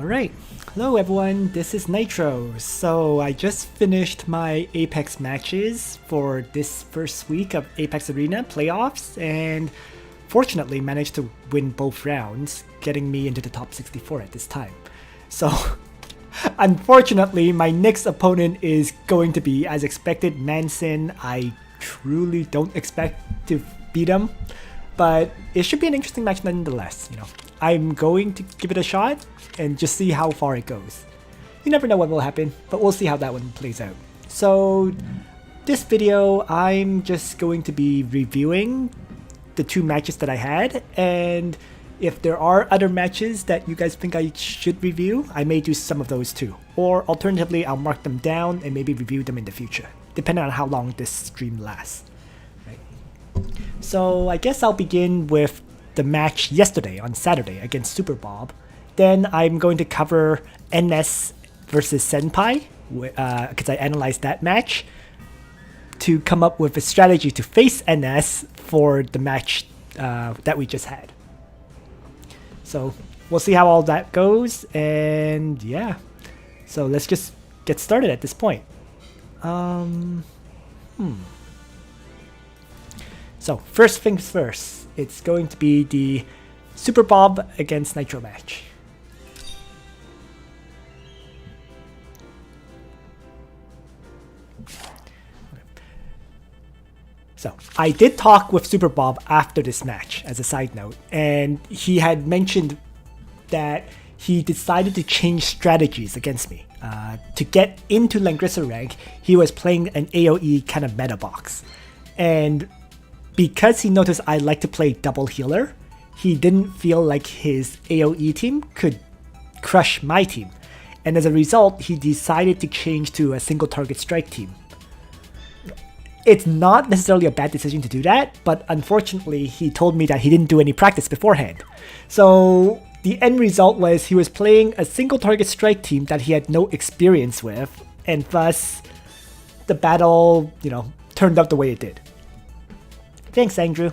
Alright, hello everyone, this is Nitro. So I just finished my Apex matches for this first week of Apex Arena playoffs and fortunately managed to win both rounds, getting me into the top 64 at this time. So unfortunately my next opponent is going to be, as expected, Manson. I truly don't expect to beat him, but it should be an interesting match nonetheless. I'm going to give it a shot and just see how far it goes. You never know what will happen, but we'll see how that one plays out. So this video, I'm just going to be reviewing the two matches that I had, and if there are other matches that you guys think I should review, I may do some of those too. Or alternatively, I'll mark them down and maybe review them in the future, depending on how long this stream lasts. Right. So I guess I'll begin with the match yesterday on Saturday against superbob. Then I'm going to cover NS versus Senpai, because I analyzed that match to come up with a strategy to face NS for the match that we just had. So we'll see how all that goes, and yeah. So let's just get started at this point. So first things first, it's going to be the superbob against Nitro match. So I did talk with superbob after this match as a side note, and he had mentioned that he decided to change strategies against me. To get into Langrisser rank, he was playing an AoE kind of meta box, and because he noticed I like to play double healer, he didn't feel like his AoE team could crush my team, and as a result he decided to change to a single target strike team. It's not necessarily a bad decision to do that, but unfortunately he told me that he didn't do any practice beforehand. So the end result was he was playing a single target strike team that he had no experience with, and thus the battle, turned out the way it did. Thanks, Andrew.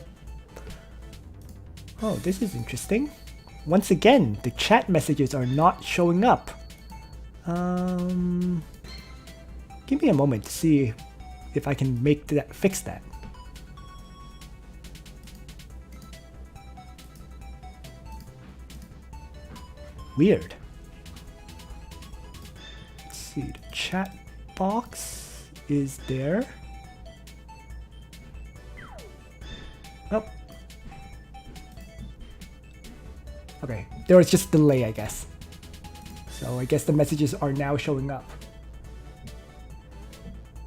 Oh, this is interesting. Once again, the chat messages are not showing up. Give me a moment to see if I can fix that. Weird. Let's see, the chat box is there. Oh. Okay, there was just a delay, I guess. So I guess the messages are now showing up.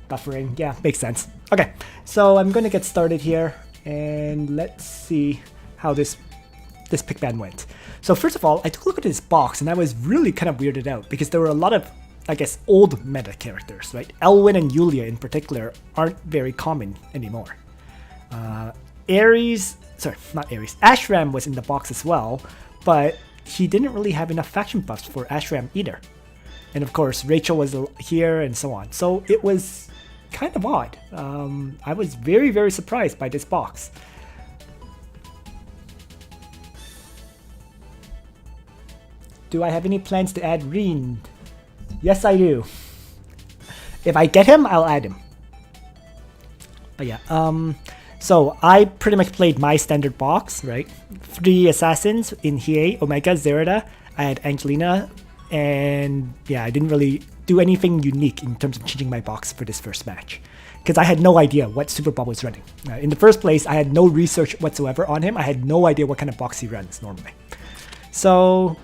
Buffering, yeah, makes sense. Okay, so I'm gonna get started here, and let's see how this pick ban went. So first of all, I took a look at this box, and I was really kind of weirded out because there were a lot of, I guess, old meta characters, right? Elwin and Yulia in particular aren't very common anymore. Ashram was in the box as well, but he didn't really have enough faction buffs for Ashram either. And of course, Rachel was here and so on. So it was kind of odd. I was very, very surprised by this box. Do I have any plans to add Reen? Yes, I do. If I get him, I'll add him. But yeah, so I pretty much played my standard box, right? 3 assassins in Hiei, Omega, Zerida. I had Angelina, and yeah, I didn't really do anything unique in terms of changing my box for this first match, because I had no idea what superbob was running. In the first place, I had no research whatsoever on him. I had no idea what kind of box he runs normally. So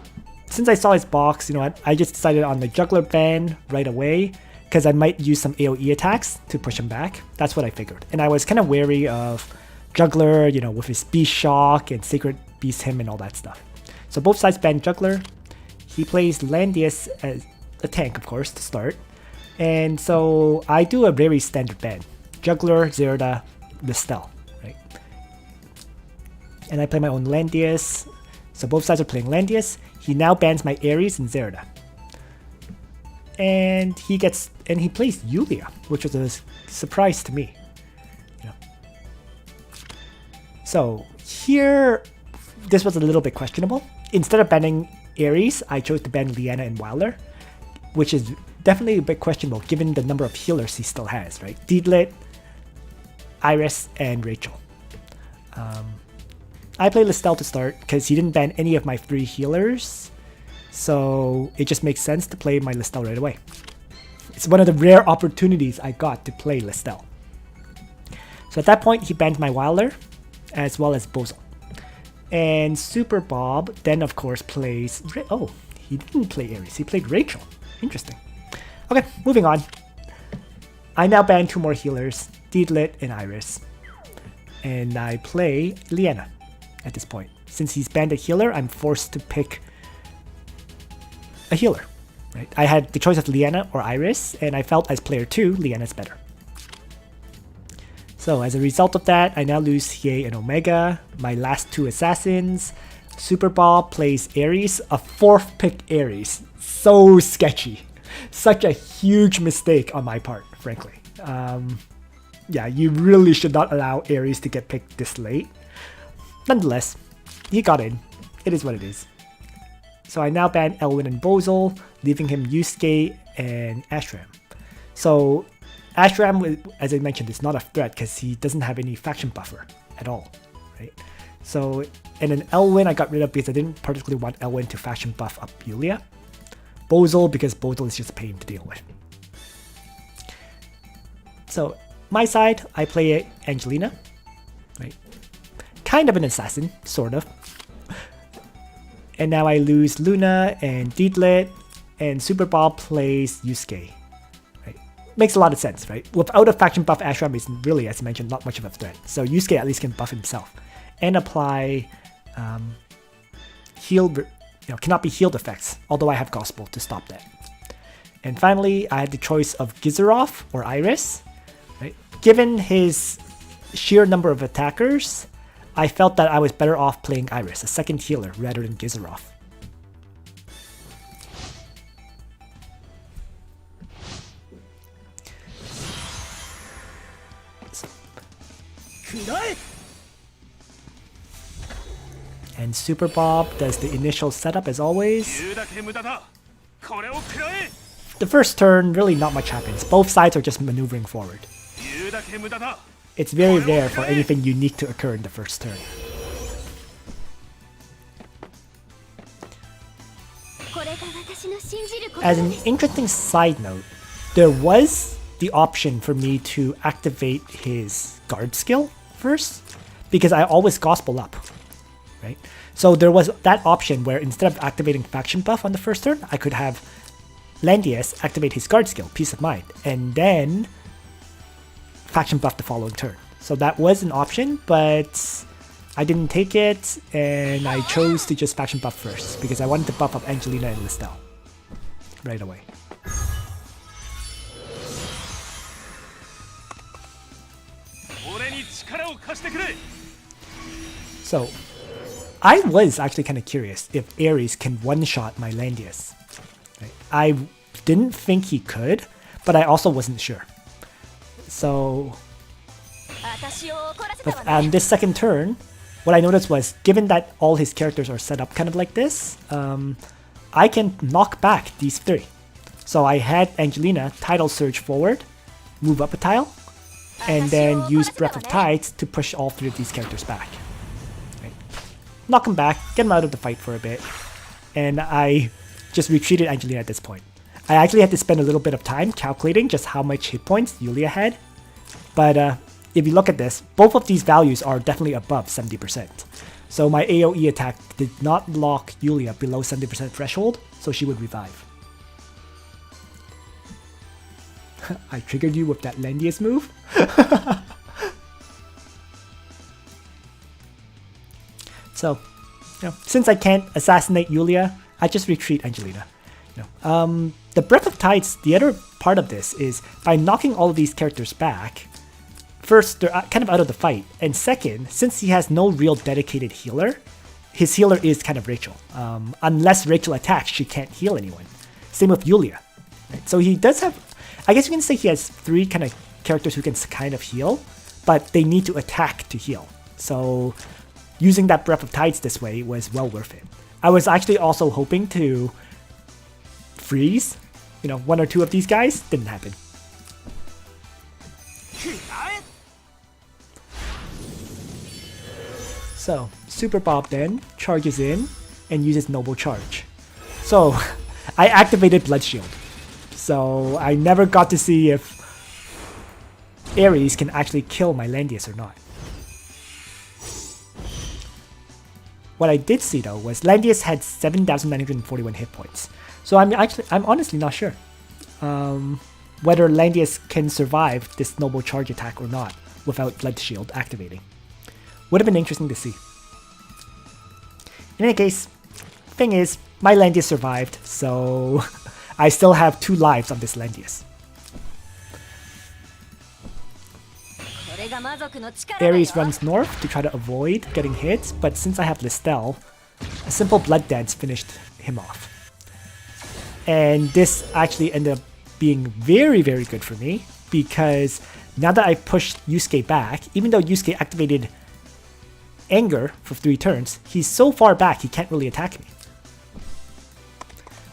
since I saw his box, I just decided on the juggler ban right away, because I might use some AoE attacks to push him back. That's what I figured. And I was kind of wary of juggler, with his beast shock and sacred beast him and all that stuff. So both sides ban juggler. He plays Landius as a tank, of course, to start. And so I do a very standard ban. Juggler, Zerida, Listel, right? And I play my own Landius. So both sides are playing Landius. He now bans my Ares and Zerida. And he plays Yulia, which was a surprise to me. So here, this was a little bit questionable. Instead of banning Ares, I chose to ban Liana and Wilder, which is definitely a bit questionable given the number of healers he still has, right? Deedlit, Iris, and Rachel. I played Listel to start because he didn't ban any of my 3 healers, so it just makes sense to play my Listel right away. It's one of the rare opportunities I got to play Listel. So at that point, he banned my Wilder, as well as Bozel. And superbob then of course plays... Oh, he didn't play Ares, he played Rachel. Interesting. Okay, moving on. I now ban 2 more healers, Deedlit and Iris. And I play Liana at this point. Since he's banned a healer, I'm forced to pick a healer. Right? I had the choice of Liana or Iris, and I felt as player 2, Liana's better. So as a result of that, I now lose Hiei and Omega, my last 2 assassins. Superbob plays Ares, a 4th pick Ares. So sketchy. Such a huge mistake on my part, frankly. Yeah, you really should not allow Ares to get picked this late. Nonetheless, he got in. It is what it is. So I now ban Elwin and Bozel, leaving him Yusuke and Ashram. So Ashram, as I mentioned, is not a threat because he doesn't have any faction buffer at all, right? So, and then Elwin I got rid of because I didn't particularly want Elwin to faction buff up Yulia. Bozel because Bozel is just a pain to deal with. So my side, I play Angelina, right? Kind of an assassin, sort of. And now I lose Luna and Deedlit, and Superbob plays Yusuke. Right? Makes a lot of sense, right? Without a faction buff, Ashram is really, as mentioned, not much of a threat. So Yusuke at least can buff himself and apply cannot be healed effects, although I have Gospel to stop that. And finally, I had the choice of Gizerov or Iris. Right? Given his sheer number of attackers, I felt that I was better off playing Iris, a second healer, rather than Gizerov. And Superbob does the initial setup as always. The first turn, really not much happens. Both sides are just maneuvering forward. It's very rare for anything unique to occur in the first turn. As an interesting side note, there was the option for me to activate his guard skill first, because I always gospel up, right? So there was that option where instead of activating faction buff on the first turn, I could have Landius activate his guard skill, Peace of Mind, and then faction buff the following turn. So that was an option, but I didn't take it, and I chose to just faction buff first because I wanted to buff up Angelina and Listel right away. So I was actually kind of curious if Ares can one-shot my Landius. Right? I didn't think he could, but I also wasn't sure. So on this second turn, what I noticed was, given that all his characters are set up kind of like this, I can knock back these 3. So I had Angelina tidal surge forward, move up a tile, and then use Breath of Tides to push all 3 of these characters back. Right. Knock them back, get them out of the fight for a bit, and I just retreated Angelina at this point. I actually had to spend a little bit of time calculating just how much hit points Yulia had, but if you look at this, both of these values are definitely above 70%. So my AoE attack did not lock Yulia below 70% threshold, so she would revive. I triggered you with that Landius move. So, since I can't assassinate Yulia, I just retreat Angelina. The Breath of Tides, the other part of this is by knocking all of these characters back, first, they're kind of out of the fight, and second, since he has no real dedicated healer, his healer is kind of Rachel. Unless Rachel attacks, she can't heal anyone. Same with Yulia. Right? So he does have, I guess you can say he has 3 kind of characters who can kind of heal, but they need to attack to heal. So using that Breath of Tides this way was well worth it. I was actually also hoping to freeze, you know, one or two of these guys. Didn't happen. So, Super Bob then charges in and uses Noble Charge. So, I activated Blood Shield. So, I never got to see if Ares can actually kill my Landius or not. What I did see though was Landius had 7,941 hit points. So I'm honestly not sure whether Landius can survive this Noble Charge attack or not without Blood Shield activating. Would have been interesting to see. In any case, thing is, my Landius survived, so I still have 2 lives on this Landius. Ares runs north to try to avoid getting hit, but since I have Listel, a simple Blood Dance finished him off. And this actually ended up being very, very good for me, because now that I pushed Yusuke back, even though Yusuke activated Anger for 3 turns, he's so far back he can't really attack me.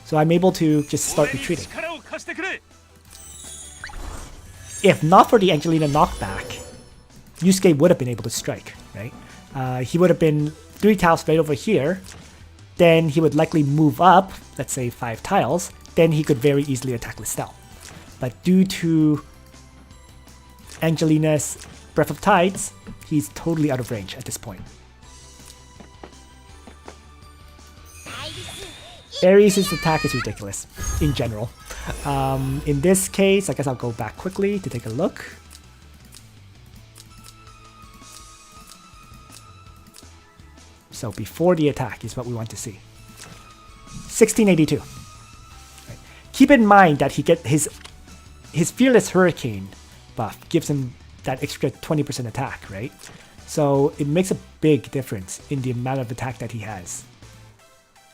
So I'm able to just start retreating. If not for the Angelina knockback, Yusuke would have been able to strike, right? He would have been 3 tiles right over here, then he would likely move up, let's say 5 tiles, then he could very easily attack Listel. But due to Angelina's Breath of Tides, he's totally out of range at this point. Ares' attack is ridiculous, in general. In this case, I guess I'll go back quickly to take a look. So before the attack is what we want to see. 1682. Right. Keep in mind that he gets his Fearless Hurricane buff gives him that extra 20% attack, right? So it makes a big difference in the amount of attack that he has.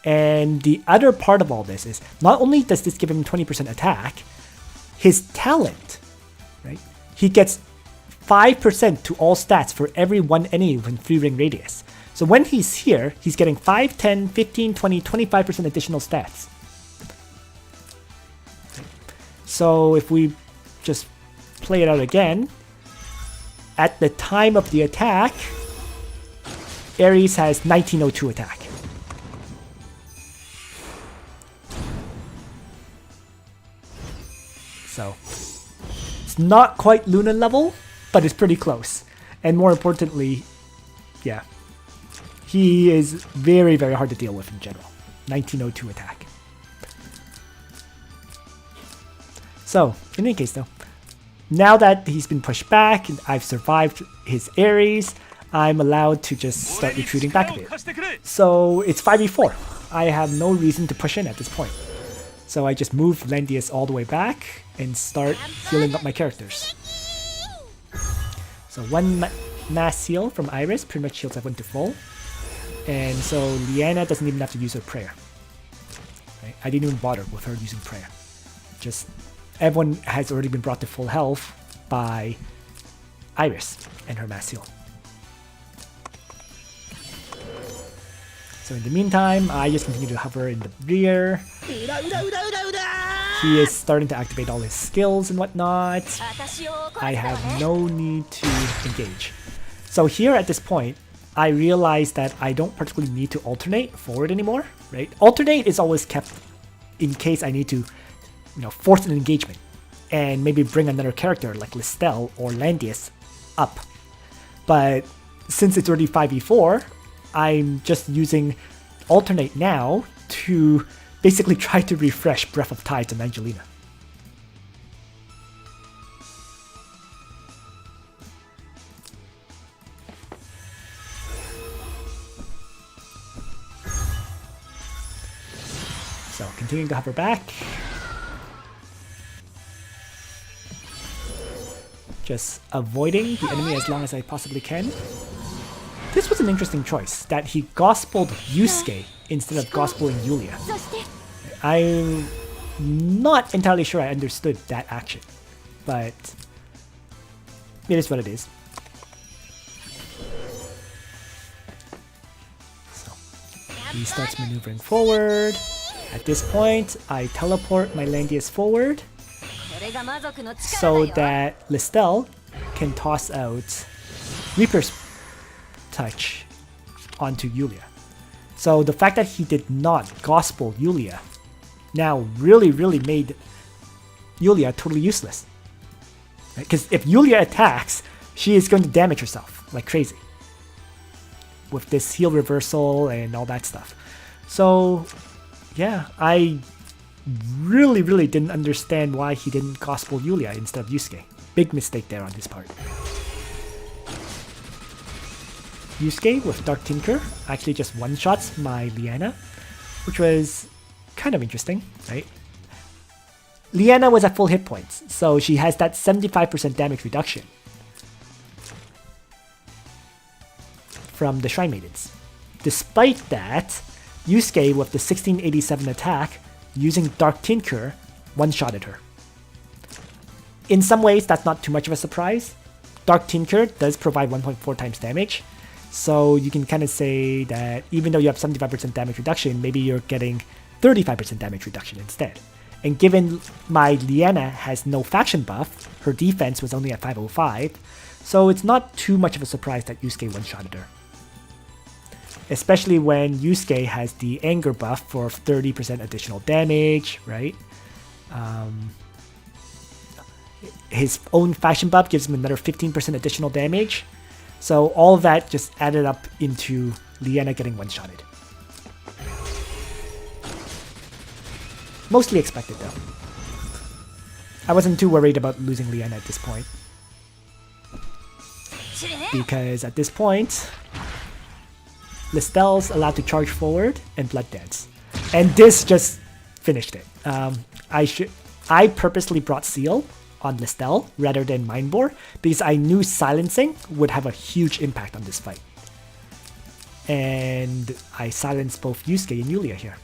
And the other part of all this is, not only does this give him 20% attack, his talent, right? He gets 5% to all stats for every 1 enemy within 3 ring radius. So when he's here, he's getting 5, 10, 15, 20, 25% additional stats. So if we just play it out again, at the time of the attack, Ares has 1902 attack. So it's not quite Luna level, but it's pretty close. And more importantly, yeah, he is very, very hard to deal with in general. 1902 attack. So, in any case though, now that he's been pushed back and I've survived his Ares, I'm allowed to just start retreating back a bit. So it's 5v4. I have no reason to push in at this point. So I just move Landius all the way back and start healing up my characters. So 1 mass heal from Iris pretty much heals everyone to full. And so Liana doesn't even have to use her prayer. Right? I didn't even bother with her using prayer. Just everyone has already been brought to full health by Iris and her mass heal. So in the meantime, I just continue to hover in the rear. He is starting to activate all his skills and whatnot. I have no need to engage. So here at this point, I realize that I don't particularly need to alternate forward anymore, right? Alternate is always kept in case I need to, force an engagement and maybe bring another character like Listel or Landius up. But since it's already 5v4, I'm just using alternate now to basically try to refresh Breath of Tides on Angelina. So continuing to hover back. Just avoiding the enemy as long as I possibly can. This was an interesting choice, that he gospeled Yusuke instead of gospeling Yulia. I'm not entirely sure I understood that action, but it is what it is. So, He starts maneuvering forward. At this point, I teleport my Landius forward so that Listel can toss out Reaper's Touch onto Yulia. So the fact that he did not Gospel Yulia now really made Yulia totally useless. Because if Yulia attacks, she is going to damage herself like crazy with this heal reversal and all that stuff. So yeah, I really didn't understand why he didn't Gospel Yulia instead of Yusuke. Big mistake there on his part. Yusuke with Dark Tinker actually just one-shots my Liana, which was kind of interesting, right? Liana was at full hit points, so she has that 75% damage reduction from the Shrine Maidens. Despite that, Yusuke with the 1687 attack using Dark Tinker one-shotted her. In some ways, that's not too much of a surprise. Dark Tinker does provide 1.4 times damage, so you can kind of say that even though you have 75% damage reduction, maybe you're getting 35% damage reduction instead. And given my Liana has no faction buff, her defense was only at 505, so it's not too much of a surprise that Yusuke one-shotted her. Especially when Yusuke has the anger buff for 30% additional damage, right? His own faction buff gives him another 15% additional damage. So all of that just added up into Liana getting one-shotted. Mostly expected though. I wasn't too worried about losing Liana at this point. Because at this point, Listel's allowed to charge forward and Blood Dance. And this just finished it. I purposely brought Seal on Listel rather than Mindbore because I knew silencing would have a huge impact on this fight. And I silenced both Yusuke and Yulia here.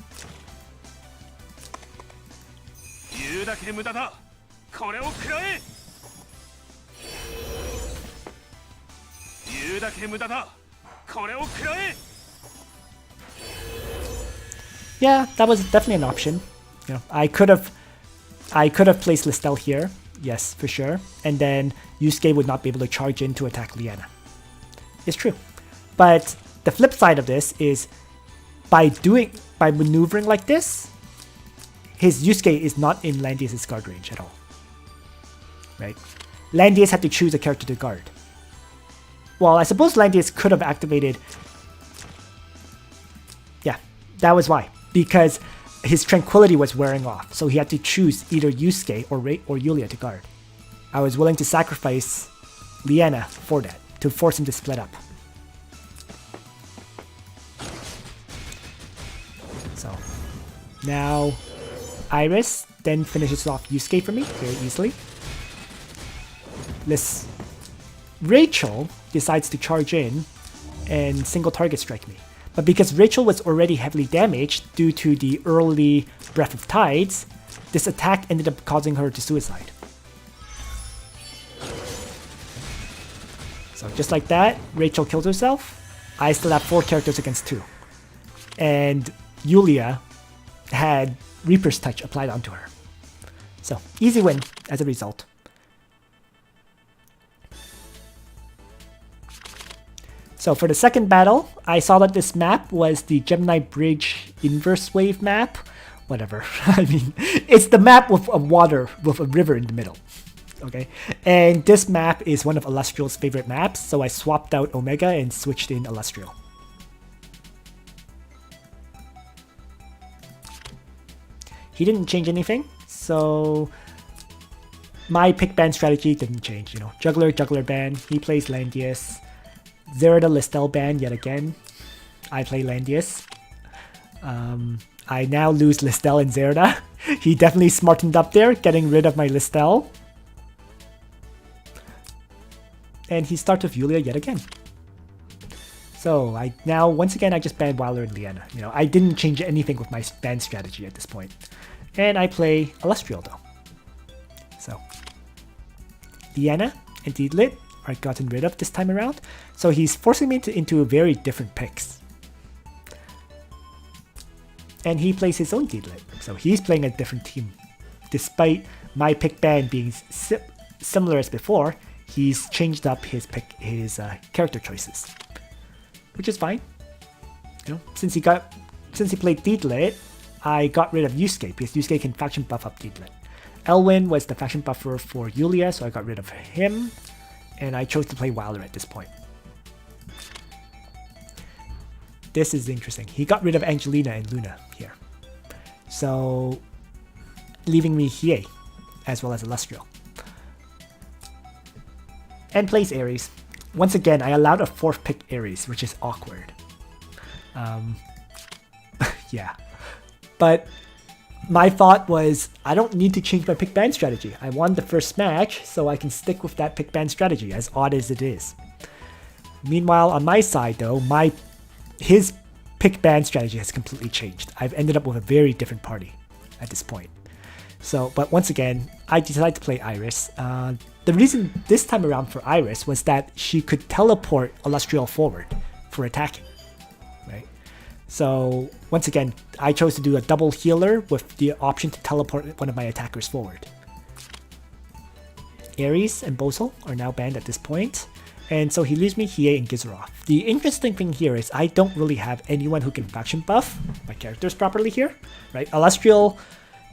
Yeah, that was definitely an option. You know, I could have placed Listel here, yes, for sure, and then Yusuke would not be able to charge in to attack Liana. It's true, but the flip side of this is by maneuvering like this, his Yusuke is not in Landius' guard range at all. Right? Landius had to choose a character to guard. Well, I suppose Landius could have activated. Yeah, that was why. Because his tranquility was wearing off, so he had to choose either Yusuke or Yulia to guard. I was willing to sacrifice Liana for that, to force him to split up. So, now Iris then finishes off Yusuke for me very easily. Rachel decides to charge in and single target strike me. But because Rachel was already heavily damaged due to the early Breath of Tides, this attack ended up causing her to suicide. So just like that, Rachel killed herself. I still have 4 characters against 2. And Yulia had Reaper's Touch applied onto her. So easy win as a result. So for the second battle, I saw that this map was the Gemini Bridge Inverse Wave map. Whatever. I mean, it's the map with a water, with a river in the middle. Okay? And this map is one of Illustrial's favorite maps, so I swapped out Omega and switched in Illustrial. He didn't change anything, so my pick ban strategy didn't change. You know, Juggler ban. He plays Landius. Zerida Listel ban yet again. I play Landius. I now lose Listel and Zerida. He definitely smartened up there, getting rid of my Listel. And he starts with Yulia yet again. So once again, I just banned Wilder and Liana. You know, I didn't change anything with my ban strategy at this point. And I play Illustrial though. So, Liana and Deedlit are gotten rid of this time around. So he's forcing me into very different picks. and he plays his own Deedlit. So he's playing a different team. Despite my pick ban being similar as before, he's changed up his character choices, which is fine. You know, since he played Deedlit, I got rid of Yusuke because Yusuke can faction buff up Deedlit. Elwyn was the faction buffer for Yulia, so I got rid of him, and I chose to play Wilder at this point. This is interesting. He got rid of Angelina and Luna here, so leaving me Hiei as well as Illustrial. And plays Ares. Once again, I allowed a 4th pick Ares, which is awkward. Yeah. But my thought was, I don't need to change my pick ban strategy. I won the first match, so I can stick with that pick ban strategy, as odd as it is. Meanwhile, on my side though, his pick ban strategy has completely changed. I've ended up with a very different party at this point. So, but once again, I decided to play Iris. The reason this time around for Iris was that she could teleport Illustrial forward for attacking, right? So once again, I chose to do a double healer with the option to teleport one of my attackers forward. Ares and Bosel are now banned at this point, and so he leaves me Hiei and Gizoroth. The interesting thing here is I don't really have anyone who can faction buff my characters properly here, right? Illustrial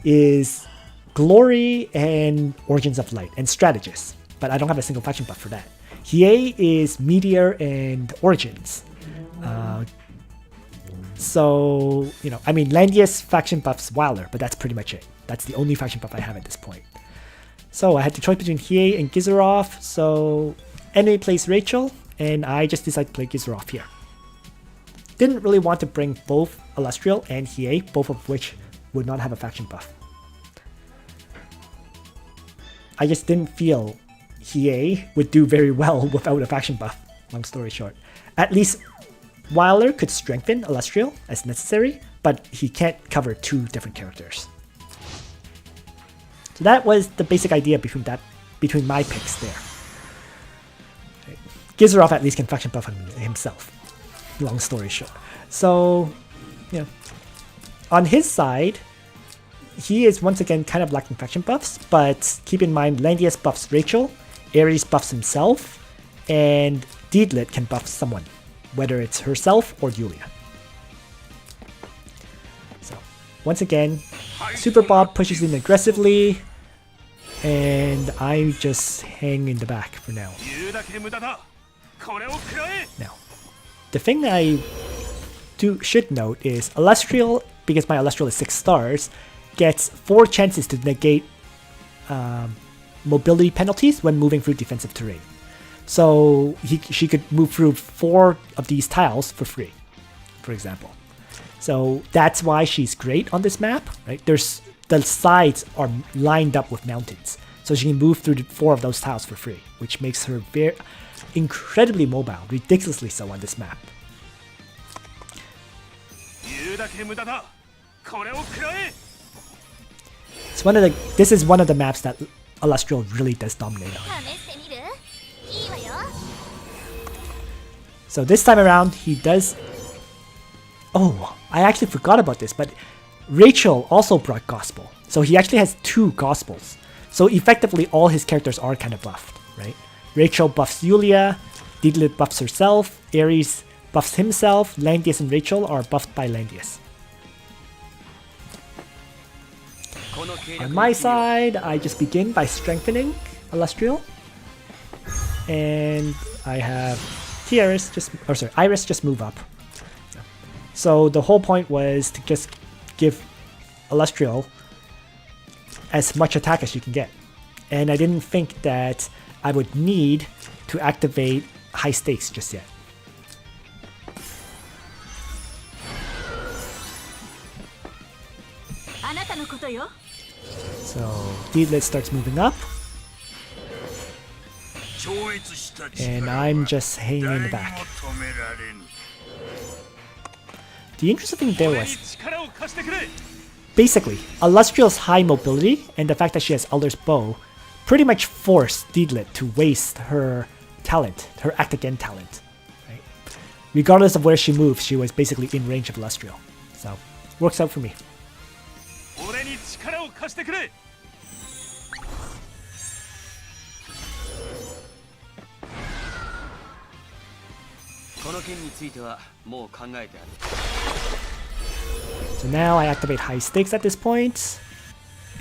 is Glory and Origins of Light and Strategist, but I don't have a single faction buff for that. Hiei is Meteor and Origins. So, you know, I mean, Landius faction buffs Wilder, but that's pretty much it. That's the only faction buff I have at this point. So I had the choice between Hiei and Gizoroth, so enemy plays Rachel, and I just decided to play Gizoroth here. Didn't really want to bring both Illustrial and Hiei, both of which would not have a faction buff. I just didn't feel Hiei would do very well without a faction buff, long story short. At least Wilder could strengthen Illustrial as necessary, but he can't cover 2 different characters. So that was the basic idea between my picks there. Gizoroth at least can faction buff himself, long story short. So, yeah. On his side, he is once again kind of lacking faction buffs, but keep in mind Landius buffs Rachel, Ares buffs himself, and Deedlit can buff someone, whether it's herself or Yulia. So once again, superbob pushes in aggressively, and I just hang in the back for now. Now, the thing that I should note is Illustrial, because my Illustrial is 6 stars, gets 4 chances to negate mobility penalties when moving through defensive terrain. So she could move through 4 of these tiles for free, for example. So that's why she's great on this map, right? The sides are lined up with mountains, so she can move through 4 of those tiles for free, which makes her incredibly mobile, ridiculously so on this map. This is one of the maps that Illustrial really does dominate on. So this time around, he does... Oh, I actually forgot about this, but Rachel also brought Gospel. So he actually has 2 Gospels. So effectively, all his characters are kind of buffed, right? Rachel buffs Yulia, Deedlit buffs herself, Ares buffs himself, Landius and Rachel are buffed by Landius. On my side, I just begin by strengthening Illustrial, and I have Iris just move up. So the whole point was to just give Illustrial as much attack as you can get, and I didn't think that I would need to activate high stakes just yet. So Deedlit starts moving up, and I'm just hanging in the back. The interesting thing there was, basically, Illustrial's high mobility and the fact that she has Elder's Bow pretty much forced Deedlit to waste her talent, her Act Again talent. Right? Regardless of where she moves, she was basically in range of Illustrial. So works out for me. So now I activate high stakes at this point,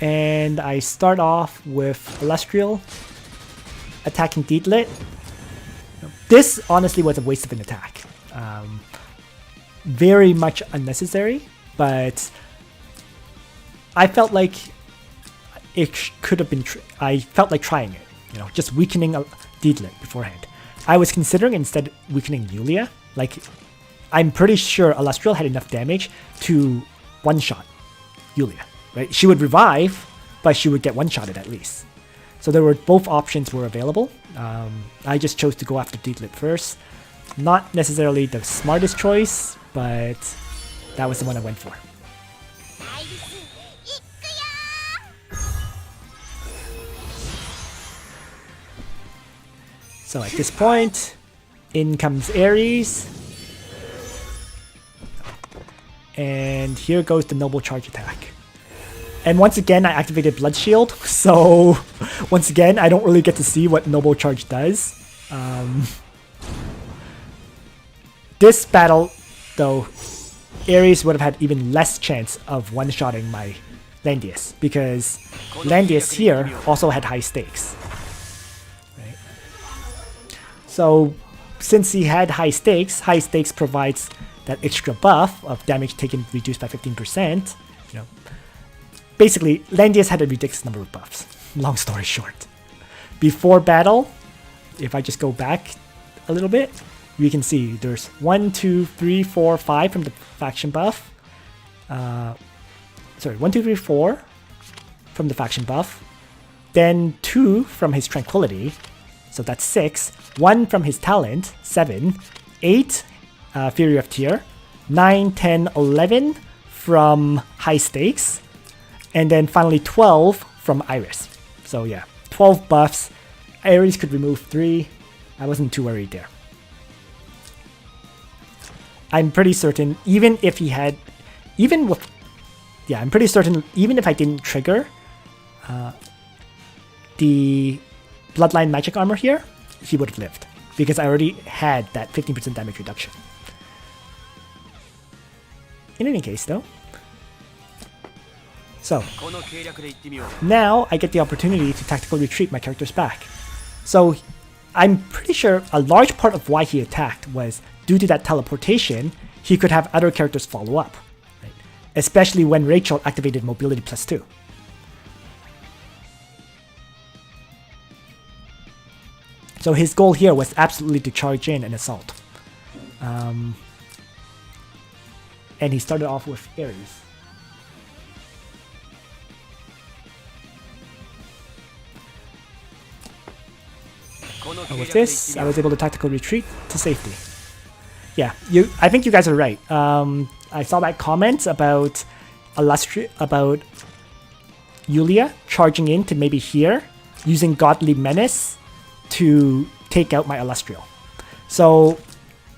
and I start off with Illustrial attacking Deedlit. This honestly was a waste of an attack. Very much unnecessary, but I felt like it could have been. I felt like trying it, you know, just weakening Deedlit beforehand. I was considering instead weakening Yulia. Like, I'm pretty sure Illustrial had enough damage to one-shot Yulia, right? She would revive, but she would get one-shotted at least. So there were both options were available. I just chose to go after Deedlit first. Not necessarily the smartest choice, but that was the one I went for. So at this point, in comes Ares. And here goes the Noble Charge attack. And once again, I activated Blood Shield. So once again, I don't really get to see what Noble Charge does. This battle, though, Ares would have had even less chance of one-shotting my Landius, because Landius here also had high stakes. Right? So since he had high stakes provides that extra buff of damage taken reduced by 15%. You know, basically, Landius had a ridiculous number of buffs. Long story short. Before battle, if I just go back a little bit, we can see there's 1, 2, 3, 4, 5 from the faction buff. 1, 2, 3, 4 from the faction buff. Then 2 from his tranquility. So that's 6. 1 from his talent, 7. 8 Fury of Tyr. 9, 10, 11 from high stakes. And then finally 12 from Iris. So yeah, 12 buffs. Ares could remove 3. I wasn't too worried there. I'm pretty certain, even if he had, I'm pretty certain even if I didn't trigger the Bloodline Magic Armor here, he would have lived. Because I already had that 15% damage reduction. In any case though. So, now I get the opportunity to tactical retreat my characters back. So, I'm pretty sure a large part of why he attacked was due to that teleportation, he could have other characters follow up. Right? Especially when Rachel activated Mobility +2. So his goal here was absolutely to charge in and assault. And he started off with Ares. And with this, I was able to tactical retreat to safety. Yeah, I think you guys are right. I saw that comment about Yulia charging in to maybe here, using Godly Menace to take out my Illustrial. So,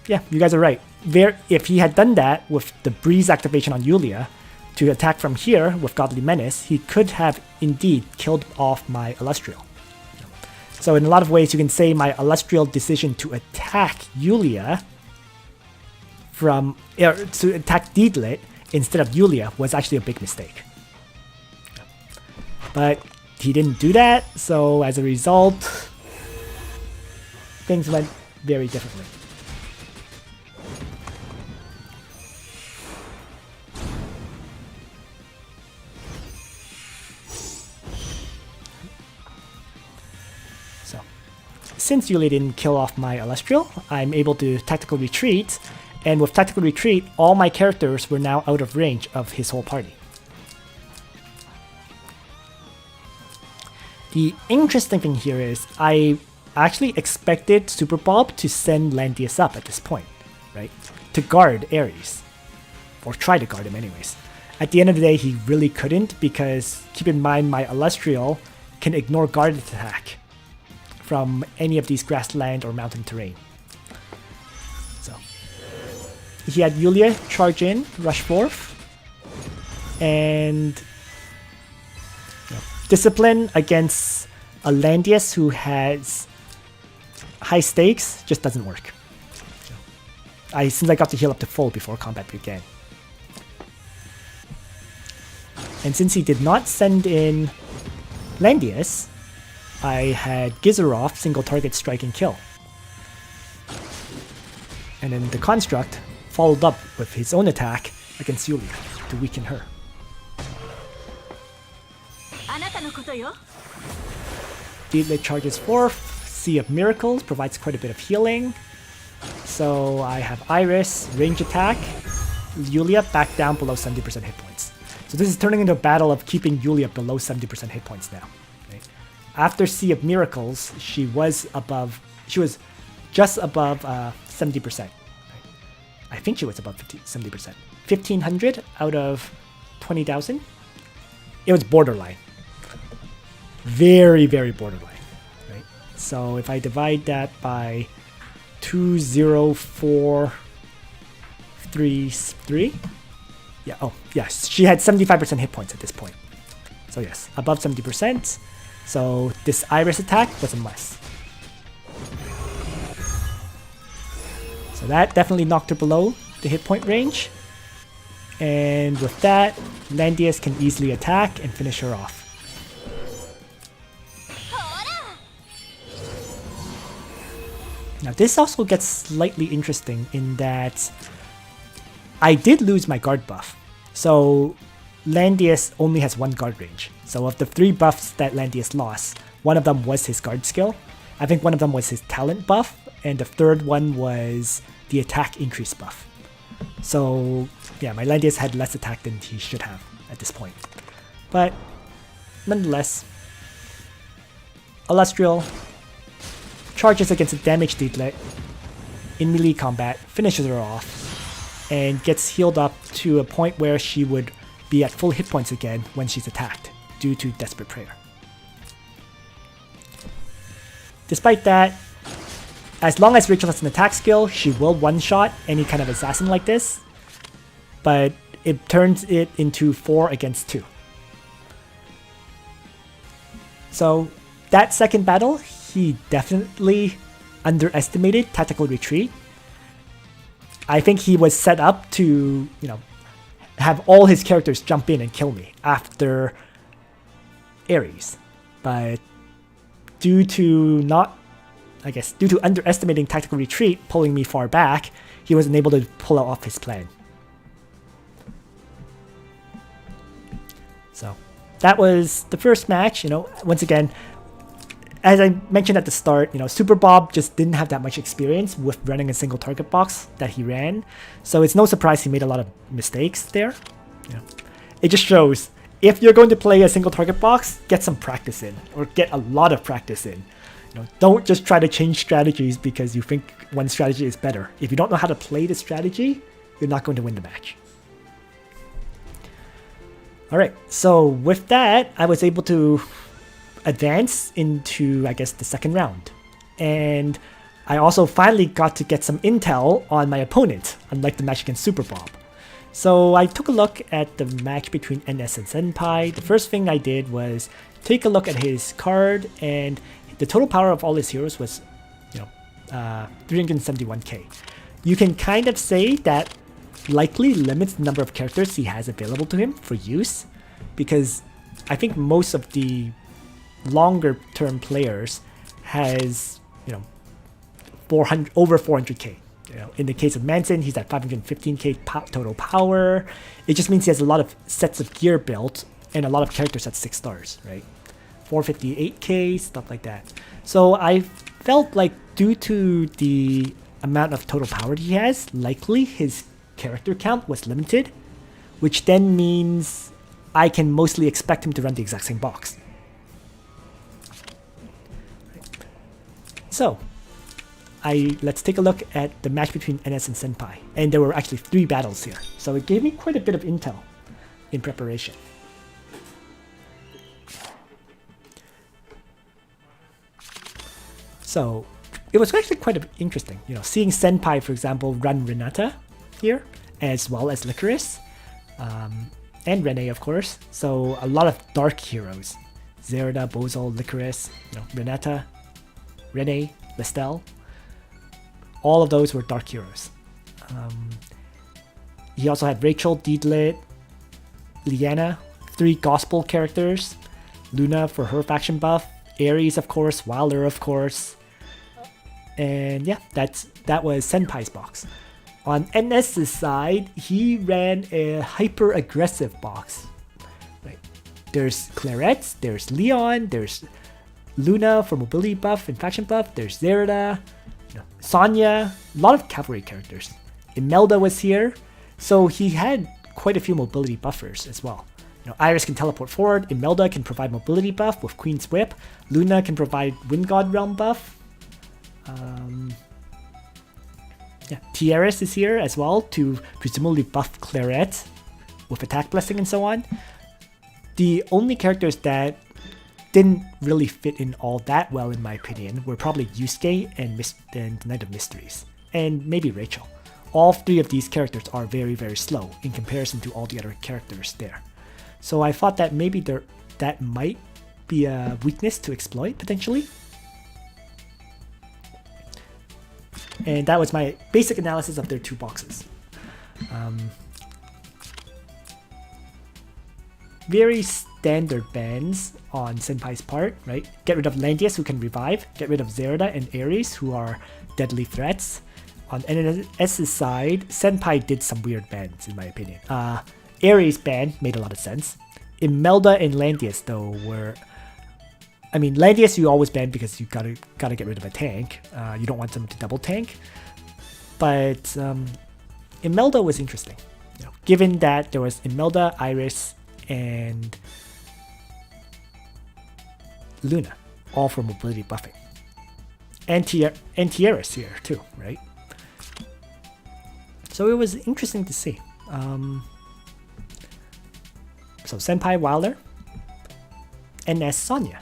yeah, you guys are right. If he had done that with the Breeze activation on Yulia to attack from here with Godly Menace, he could have indeed killed off my Illustrial. So in a lot of ways, you can say my Illustrial decision to attack Yulia to attack Deedlit instead of Yulia was actually a big mistake. But he didn't do that, so as a result, things went very differently. So, since Yulia didn't kill off my Illustrial, I'm able to tactical retreat, and with tactical retreat, all my characters were now out of range of his whole party. The interesting thing here is I actually expected superbob to send Landius up at this point, right? To guard Ares. Or try to guard him anyways. At the end of the day, he really couldn't because, keep in mind, my Illustrial can ignore guard attack from any of these grassland or mountain terrain. So, he had Yulia charge in, rush forth, And discipline against a Landius who has high stakes just doesn't work. Since I got to heal up to full before combat began. And since he did not send in Landius, I had Gizerov single target strike and kill. And then the Construct followed up with his own attack against Yulia to weaken her. Deedlit charges 4, Sea of Miracles provides quite a bit of healing. So I have Iris, range attack, Yulia back down below 70% hit points. So this is turning into a battle of keeping Yulia below 70% hit points now. Okay. After Sea of Miracles, she was just above 70%. Right. I think she was above 70%. 1,500 out of 20,000. It was borderline. Very, very borderline. Right. So if I divide that by 20433. Yeah, oh, yes. She had 75% hit points at this point. So yes, above 70%. So this Iris attack was a must. So that definitely knocked her below the hit point range. And with that, Landius can easily attack and finish her off. Now this also gets slightly interesting in that I did lose my guard buff. So Landius only has one guard range. So of the 3 buffs that Landius lost, one of them was his guard skill. I think one of them was his talent buff, and the third one was the attack increase buff. So yeah, my Landius had less attack than he should have at this point. But nonetheless, Illustrial charges against a damage deedlet in melee combat, finishes her off, and gets healed up to a point where she would be at full hit points again when she's attacked, due to Desperate Prayer. Despite that, as long as Rachel has an attack skill, she will one-shot any kind of assassin like this, but it turns it into 4 against 2. So that second battle, he definitely underestimated Tactical Retreat. I think he was set up to, have all his characters jump in and kill me after Ares. But due to underestimating Tactical Retreat, pulling me far back, he wasn't able to pull off his plan. So that was the first match. Once again, as I mentioned at the start, superbob just didn't have that much experience with running a single target box that he ran. So it's no surprise he made a lot of mistakes there. It just shows, if you're going to play a single target box, get some practice in, or get a lot of practice in. Don't just try to change strategies because you think one strategy is better. If you don't know how to play the strategy, you're not going to win the match. Alright, so with that, I was able to advance into, I guess, the second round. And I also finally got to get some intel on my opponent, unlike the match against superbob. So I took a look at the match between NS and Senpai. The first thing I did was take a look at his card, and the total power of all his heroes was, 371k. You can kind of say that likely limits the number of characters he has available to him for use, because I think most of the longer term players has, over 400k. In the case of Manson, he's at 515k total power. It just means he has a lot of sets of gear built and a lot of characters at 6 stars, right? 458k, stuff like that. So I felt like due to the amount of total power he has, likely his character count was limited, which then means I can mostly expect him to run the exact same box. So let's take a look at the match between NS and Senpai. And there were actually 3 battles here. So it gave me quite a bit of intel in preparation. So it was actually quite interesting, seeing Senpai, for example, run Renata here, as well as Licorice. and Rene, of course. So a lot of dark heroes. Zerda, Bozol, Licorice, Renata, Rene, Listel. All of those were dark heroes. He also had Rachel, Deedlit, Liana, 3 gospel characters, Luna for her faction buff, Ares of course, Wilder of course, and yeah, that was Senpai's box. On NS's side, he ran a hyper aggressive box. Right. There's Claret, there's Leon, there's Luna for mobility buff and faction buff, there's Zerda, Sonya, a lot of cavalry characters. Imelda was here, so he had quite a few mobility buffers as well. Iris can teleport forward, Imelda can provide mobility buff with Queen's Whip, Luna can provide Wind God Realm buff. Tiaris is here as well to presumably buff Claret with attack blessing and so on. The only characters that didn't really fit in all that well in my opinion were probably Yusuke and Knight of Mysteries, and maybe Rachel. All 3 of these characters are very, very slow in comparison to all the other characters there. So I thought that maybe that might be a weakness to exploit, potentially. And that was my basic analysis of their 2 boxes. Very standard bans on Senpai's part, right? Get rid of Landius, who can revive. Get rid of Zerda and Ares, who are deadly threats. On NS's side, Senpai did some weird bans, in my opinion. Ares ban made a lot of sense. Imelda and Landius, though, were... I mean, Landius you always ban because you gotta get rid of a tank. You don't want them to double tank. But Imelda was interesting. Given that there was Imelda, Iris, and Luna, all for mobility buffing. And Tiaris here too, right? So it was interesting to see. So Senpai Wilder, NS Sonya.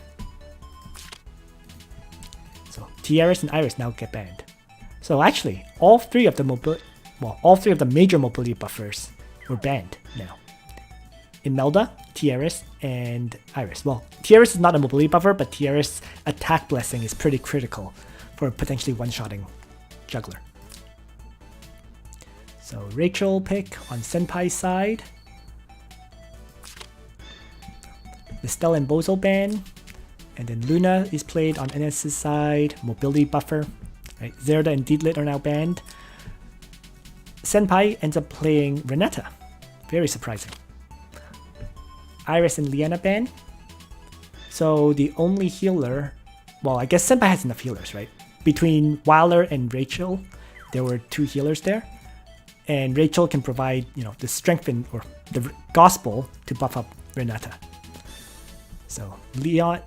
So Tiaris and Iris now get banned. So actually, all three of the major mobility buffers were banned now. Imelda, Tiaris, and Iris. Well, Tiaris is not a mobility buffer, but Tiaris' attack blessing is pretty critical for potentially one-shotting Juggler. So Rachel pick on Senpai's side. Listel and Bozo ban. And then Luna is played on NS's side, mobility buffer. Right? Zerda and Deedlit are now banned. Senpai ends up playing Renata. Very surprising. Iris and Liana ban. So the only healer... Well, I guess Senpai has enough healers, right? Between Wilder and Rachel, there were 2 healers there. And Rachel can provide, the strength or the gospel to buff up Renata. So Leon...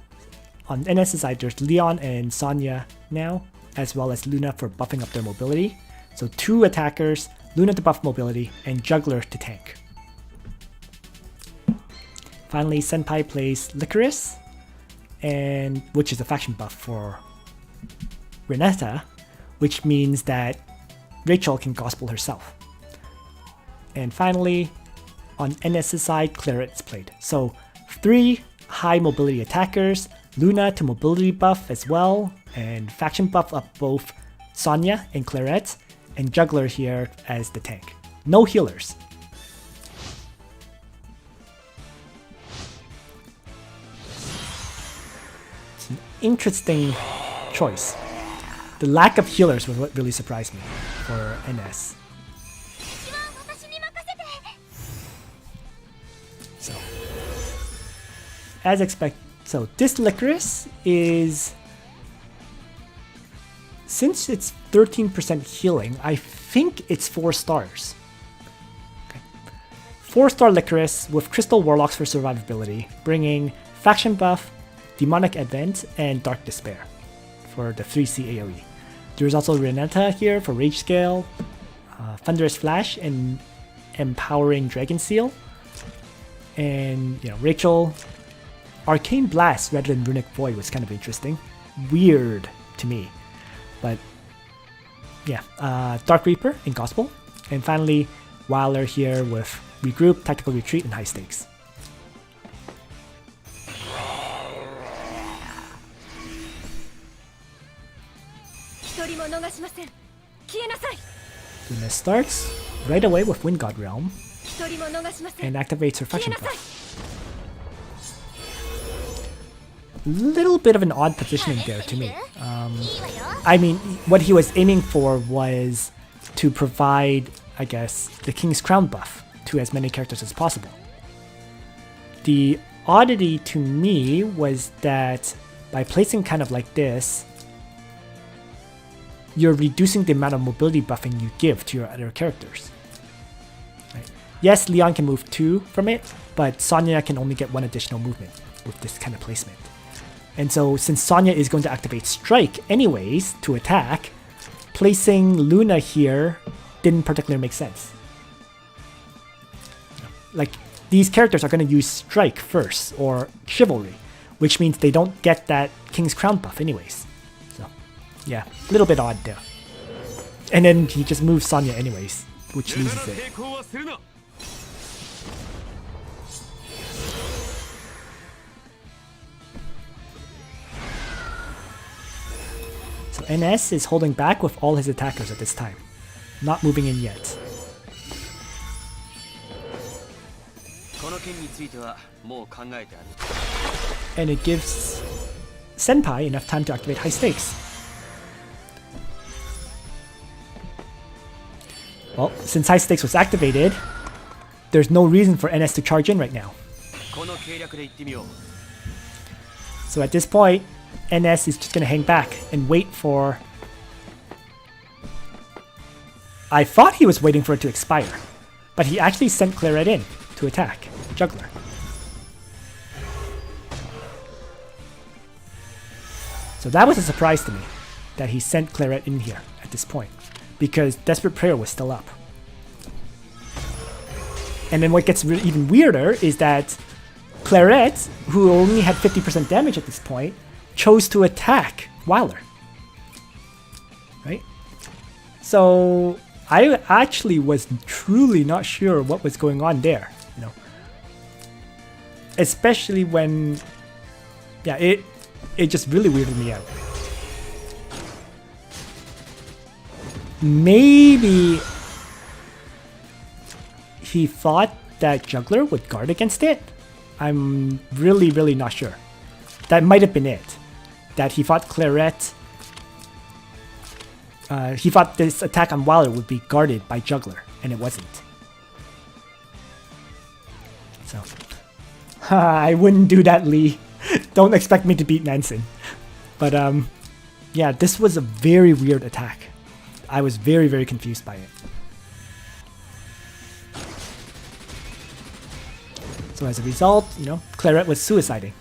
On NS's side, there's Leon and Sonya now, as well as Luna for buffing up their mobility. So 2 attackers, Luna to buff mobility, and Juggler to tank. Finally, Senpai plays Licorice, which is a faction buff for Renata, which means that Rachel can gospel herself. And finally, on NS's side, Claret's played. So 3 high mobility attackers, Luna to mobility buff as well, and faction buff up both Sonya and Claret, and Juggler here as the tank. No healers. It's an interesting choice. The lack of healers was what really surprised me for NS. So, as expected. So this Licorice is, since it's 13% healing, I think it's 4 stars. Okay. 4-star Licorice with Crystal Warlocks for survivability, bringing faction buff, demonic advent, and dark despair for the 3C AoE. There's also Renata here for rage scale, thunderous flash, and empowering dragon seal, and Rachel. Arcane Blast rather than Runic Void was kind of interesting. Weird to me. But yeah, Dark Reaper in Gospel. And finally, Wilder here with regroup, tactical retreat, and high stakes. Luna starts right away with Wind God Realm and activates Reflection Buff. Little bit of an odd positioning there to me. I mean, what he was aiming for was to provide, I guess, the King's Crown buff to as many characters as possible. The oddity to me was that by placing kind of like this, you're reducing the amount of mobility buffing you give to your other characters. Right? Yes, Leon can move 2 from it, but Sonya can only get 1 additional movement with this kind of placement. And so since Sonya is going to activate Strike anyways to attack, placing Luna here didn't particularly make sense. Like, these characters are going to use Strike first, or Chivalry, which means they don't get that King's Crown buff anyways. So, yeah, a little bit odd there. And then he just moves Sonya anyways, which loses it. So NS is holding back with all his attackers at this time, not moving in yet. And it gives Senpai enough time to activate high stakes. Well, since high stakes was activated, there's no reason for NS to charge in right now. So at this point, NS is just going to hang back and wait for... I thought he was waiting for it to expire, but he actually sent Claret in to attack Juggler. So that was a surprise to me, that he sent Claret in here at this point, because Desperate Prayer was still up. And then what gets even weirder is that Claret, who only had 50% damage at this point, chose to attack Wilder. Right? So I actually was truly not sure what was going on there, you know. Especially when, yeah, it just really weirded me out. Maybe he thought that Juggler would guard against it? I'm really not sure. That might have been it. That he thought Claret... he thought this attack on Wilder would be guarded by Juggler, and it wasn't. So... I wouldn't do that, Lee. Don't expect me to beat Nansen. But, yeah, this was a very weird attack. I was very confused by it. So as a result, you know, Claret was suiciding.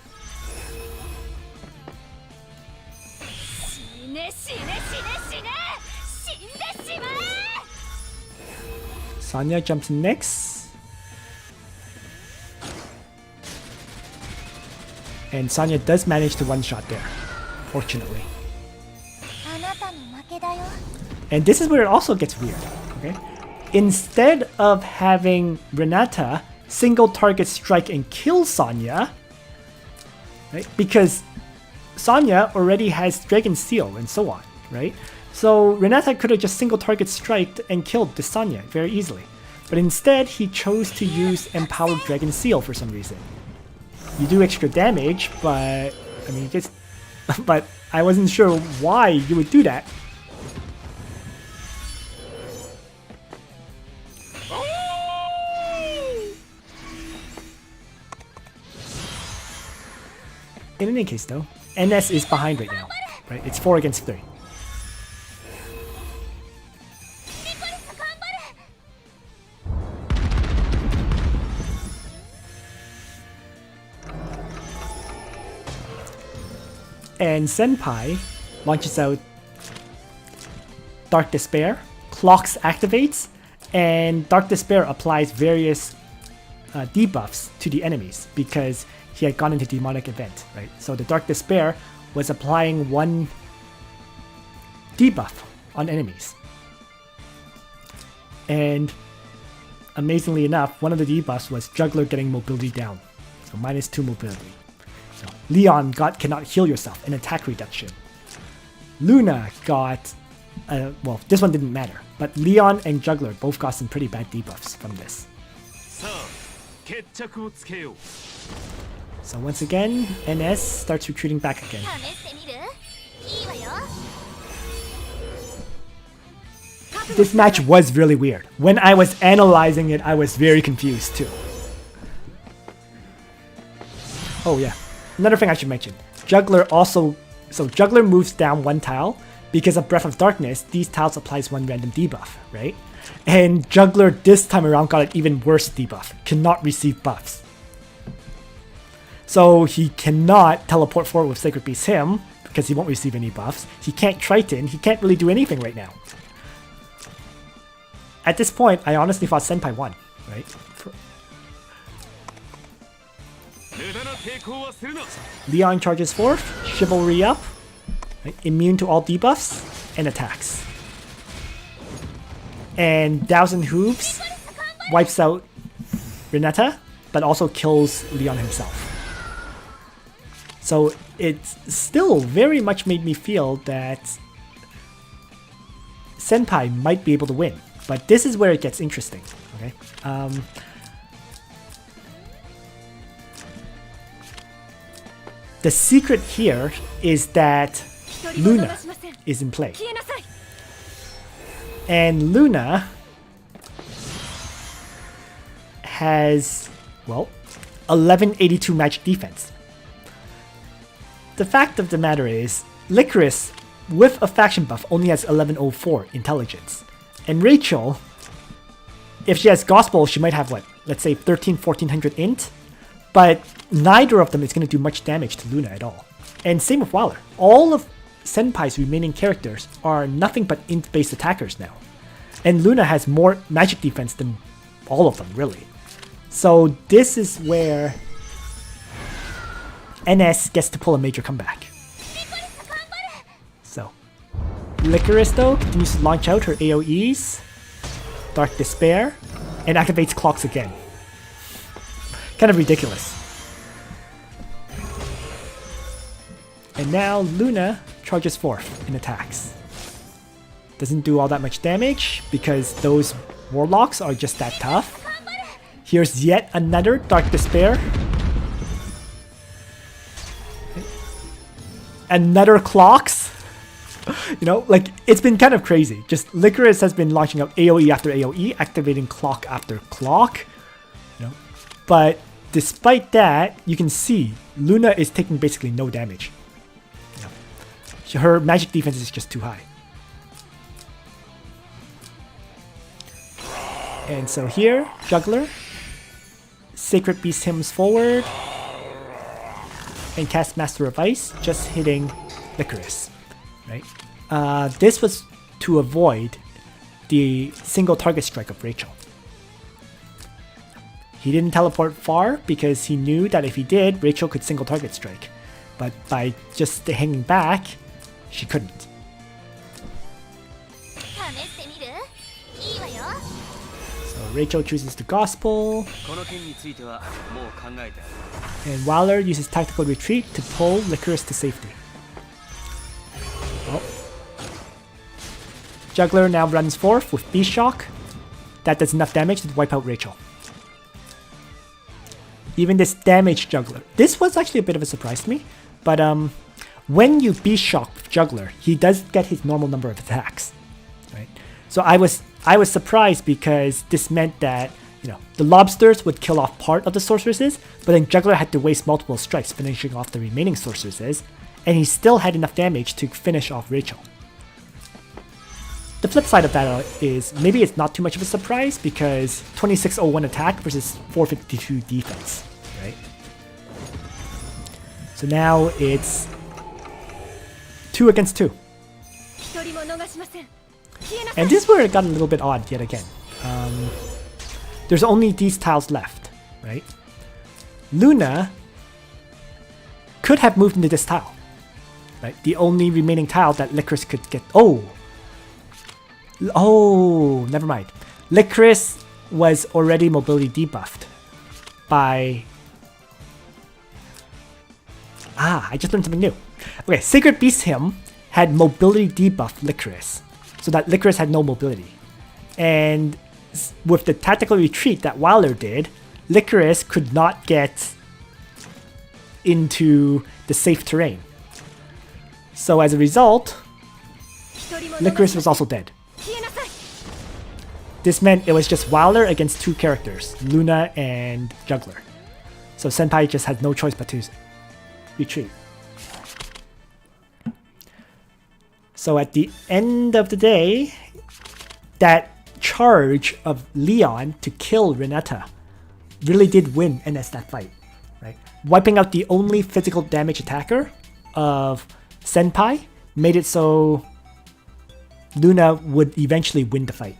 Sonya jumps in next. And Sonya does manage to one-shot there, fortunately. And this is where it also gets weird, okay? Instead of having Renata single target strike and kill Sonya, right? Because Sonya already has Dragon Seal and so on, right? So Renata could have just single target striked and killed the Sonya very easily. But instead, he chose to use Empowered Dragon Seal for some reason. You do extra damage, but I mean, just but I wasn't sure why you would do that. In any case, though, NS is behind right now, right? It's 4 against 3. And Senpai launches out Dark Despair, Clocks activates, and Dark Despair applies various debuffs to the enemies because he had gone into Demonic Event, right? So the Dark Despair was applying 1 debuff on enemies. And amazingly enough, one of the debuffs was Juggler getting mobility down. So -2 mobility. So Leon cannot heal yourself, an attack reduction. Luna got, well, this one didn't matter, but Leon and Juggler both got some pretty bad debuffs from this. So once again, NS starts retreating back again. This match was really weird. When I was analyzing it, I was very confused too. Oh yeah, another thing I should mention. Juggler also, so Juggler moves down one tile. Because of Breath of Darkness, these tiles applies one random debuff, right? And Juggler this time around got an even worse debuff. Cannot receive buffs. So he cannot teleport forward with Sacred Beast Him, because he won't receive any buffs. He can't Triton, he can't really do anything right now. At this point, I honestly thought Senpai won, right? Leon charges forth, Chivalry up, right? Immune to all debuffs, and attacks. And Thousand Hooves wipes out Renata, but also kills Leon himself. So it still very much made me feel that Senpai might be able to win. But this is where it gets interesting, okay? The secret here is that Luna is in play. And Luna has, well, 1182 magic defense. The fact of the matter is, Licorice, with a faction buff, only has 1104 intelligence. And Rachel, if she has Gospel, she might have what? Let's say 1400 int. But neither of them is going to do much damage to Luna at all. And same with Waller. All of Senpai's remaining characters are nothing but int-based attackers now. And Luna has more magic defense than all of them, really. So this is where NS gets to pull a major comeback. So, Licorice though continues to launch out her AoEs, Dark Despair, and activates clocks again. Kind of ridiculous. And now Luna charges forth and attacks. Doesn't do all that much damage because those warlocks are just that tough. Here's yet another Dark Despair. Another clocks. You know, like, it's been kind of crazy. Just Licorice has been launching out AoE after AoE, activating clock after clock. You know, but despite that, you can see Luna is taking basically no damage. You know, her magic defense is just too high. And so here, Juggler, Sacred Beast Hymns forward, and cast Master of Ice, just hitting Licorice. Right? This was to avoid the single target strike of Rachel. He didn't teleport far because he knew that if he did, Rachel could single target strike. But by just hanging back, she couldn't. So Rachel chooses the Gospel. And Waller uses Tactical Retreat to pull Licorice to safety. Oh. Juggler now runs forth with Beast Shock. That does enough damage to wipe out Rachel. Even this damaged Juggler. This was actually a bit of a surprise to me. But when you Beast Shock Juggler, he does get his normal number of attacks. Right? So I was surprised because this meant that, you know, the lobsters would kill off part of the sorceresses, but then Juggler had to waste multiple strikes finishing off the remaining sorceresses, and he still had enough damage to finish off Rachel. The flip side of that is maybe it's not too much of a surprise because 2601 attack versus 452 defense, right? So now it's 2 against 2. And this is where it got a little bit odd yet again. There's only these tiles left, right? Luna could have moved into this tile, right? The only remaining tile that Licorice could get. Oh, never mind. Licorice was already mobility debuffed by... I just learned something new. Okay, Sacred Beast Hymn had mobility debuff Licorice, so that Licorice had no mobility. And with the tactical retreat that Wilder did, Licorice could not get into the safe terrain. So as a result, Licorice was also dead. This meant it was just Wilder against 2 characters, Luna and Juggler. So Senpai just had no choice but to retreat. So at the end of the day, that charge of Leon to kill Renata really did win NS that fight, right? Wiping out the only physical damage attacker of Senpai made it so Luna would eventually win the fight.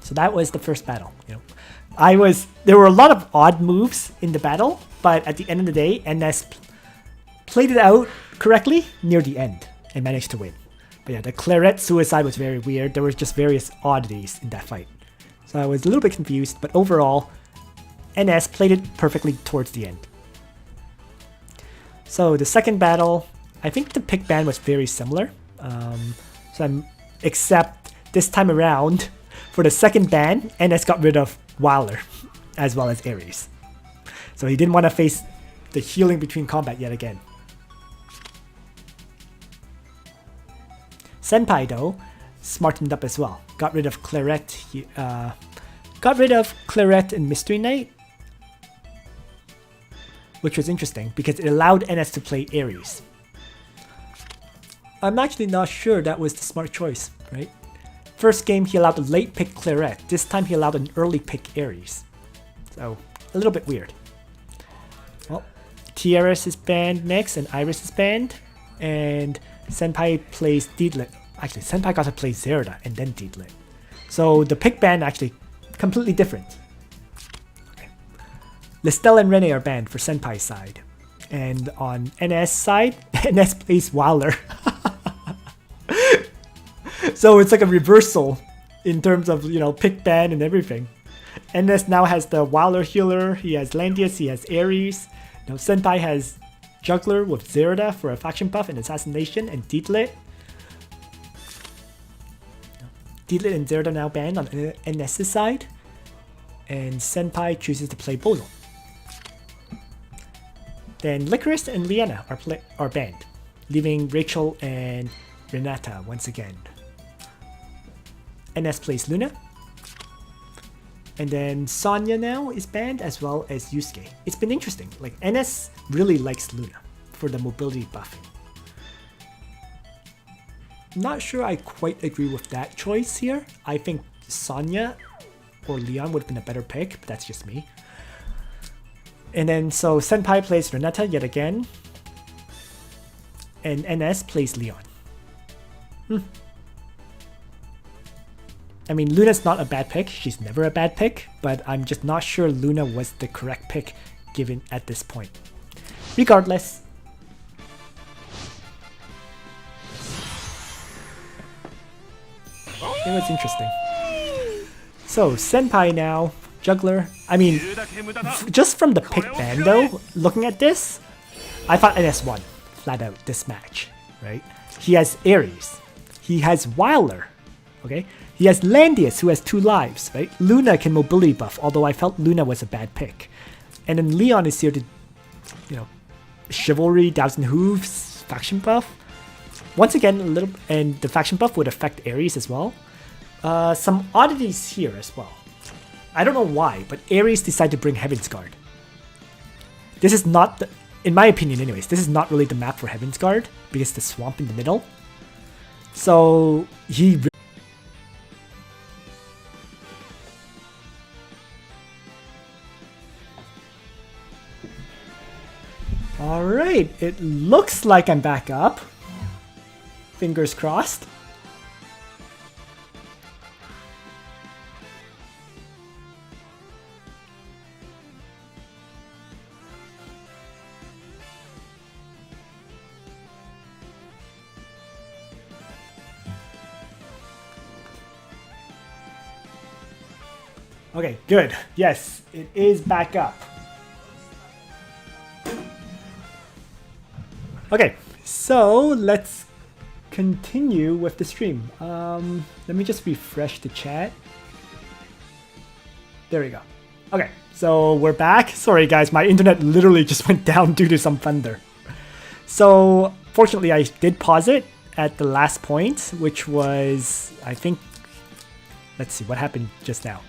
So that was the first battle. There were a lot of odd moves in the battle, but at the end of the day, NS played it out correctly near the end and managed to win. But yeah, the Claret suicide was very weird. There was just various oddities in that fight. So I was a little bit confused, but overall, NS played it perfectly towards the end. So the second battle, I think the pick ban was very similar. Except this time around, for the second ban, NS got rid of Wilder as well as Ares. So he didn't want to face the healing between combat yet again. Senpai though smartened up as well. Got rid of Claret. And Mystery Knight, which was interesting because it allowed NS to play Ares. I'm actually not sure that was the smart choice, right? First game he allowed a late pick Claret. This time he allowed an early pick Ares. So a little bit weird. Well, Tiaras is banned next and Iris is banned. And Senpai plays Deedlit. Actually, Senpai got to play Zerda and then Deedlit. So the pick ban actually completely different. Okay. Listel and Rene are banned for Senpai's side. And on NS side, NS plays Wilder. So it's like a reversal in terms of, pick ban and everything. NS now has the Wilder healer, he has Landius, he has Ares. Senpai has Juggler with Zerda for a faction buff and assassination, and Deedlit. Deedlit and Zerda now banned on NS's side. And Senpai chooses to play Bozo. Then Licorice and Liana are banned, leaving Rachel and Renata once again. NS plays Luna. And then Sonya now is banned as well as Yusuke. It's been interesting. NS really likes Luna for the mobility buffing. Not sure I quite agree with that choice here. I think Sonya or Leon would have been a better pick, but that's just me. And then so Senpai plays Renata yet again. And NS plays Leon. I mean, Luna's not a bad pick. She's never a bad pick, but I'm just not sure Luna was the correct pick given at this point. Regardless. It was interesting. So, Senpai now, Juggler. I mean, just from the pick ban though, looking at this, I thought NS won flat out this match, right? He has Ares. He has Wilder, okay? He has Landius, who has 2 lives, right? Luna can mobility buff, although I felt Luna was a bad pick. And then Leon is here to, Chivalry, 1000 Hooves, faction buff. Once again, a little, and the faction buff would affect Ares as well. Some oddities here as well. I don't know why, but Ares decided to bring Heaven's Guard. This is not, in my opinion anyways, this is not really the map for Heaven's Guard, because the swamp in the middle. So, he... Alright, it looks like I'm back up. Fingers crossed. Okay, good. Yes, it is back up. Okay, so let's continue with the stream. Let me just refresh the chat. There we go. Okay, so we're back. Sorry guys, my internet literally just went down due to some thunder. So fortunately I did pause it at the last point, which was, I think, let's see what happened just now.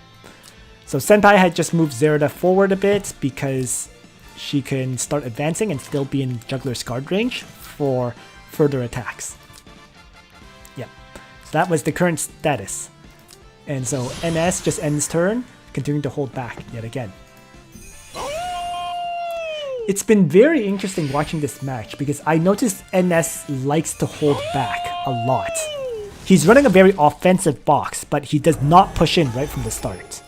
So Senpai had just moved Zerda forward a bit because she can start advancing and still be in Juggler's guard range for further attacks. Yep, so that was the current status. And so NS just ends turn, continuing to hold back yet again. It's been very interesting watching this match because I noticed NS likes to hold back a lot. He's running a very offensive box, but he does not push in right from the start.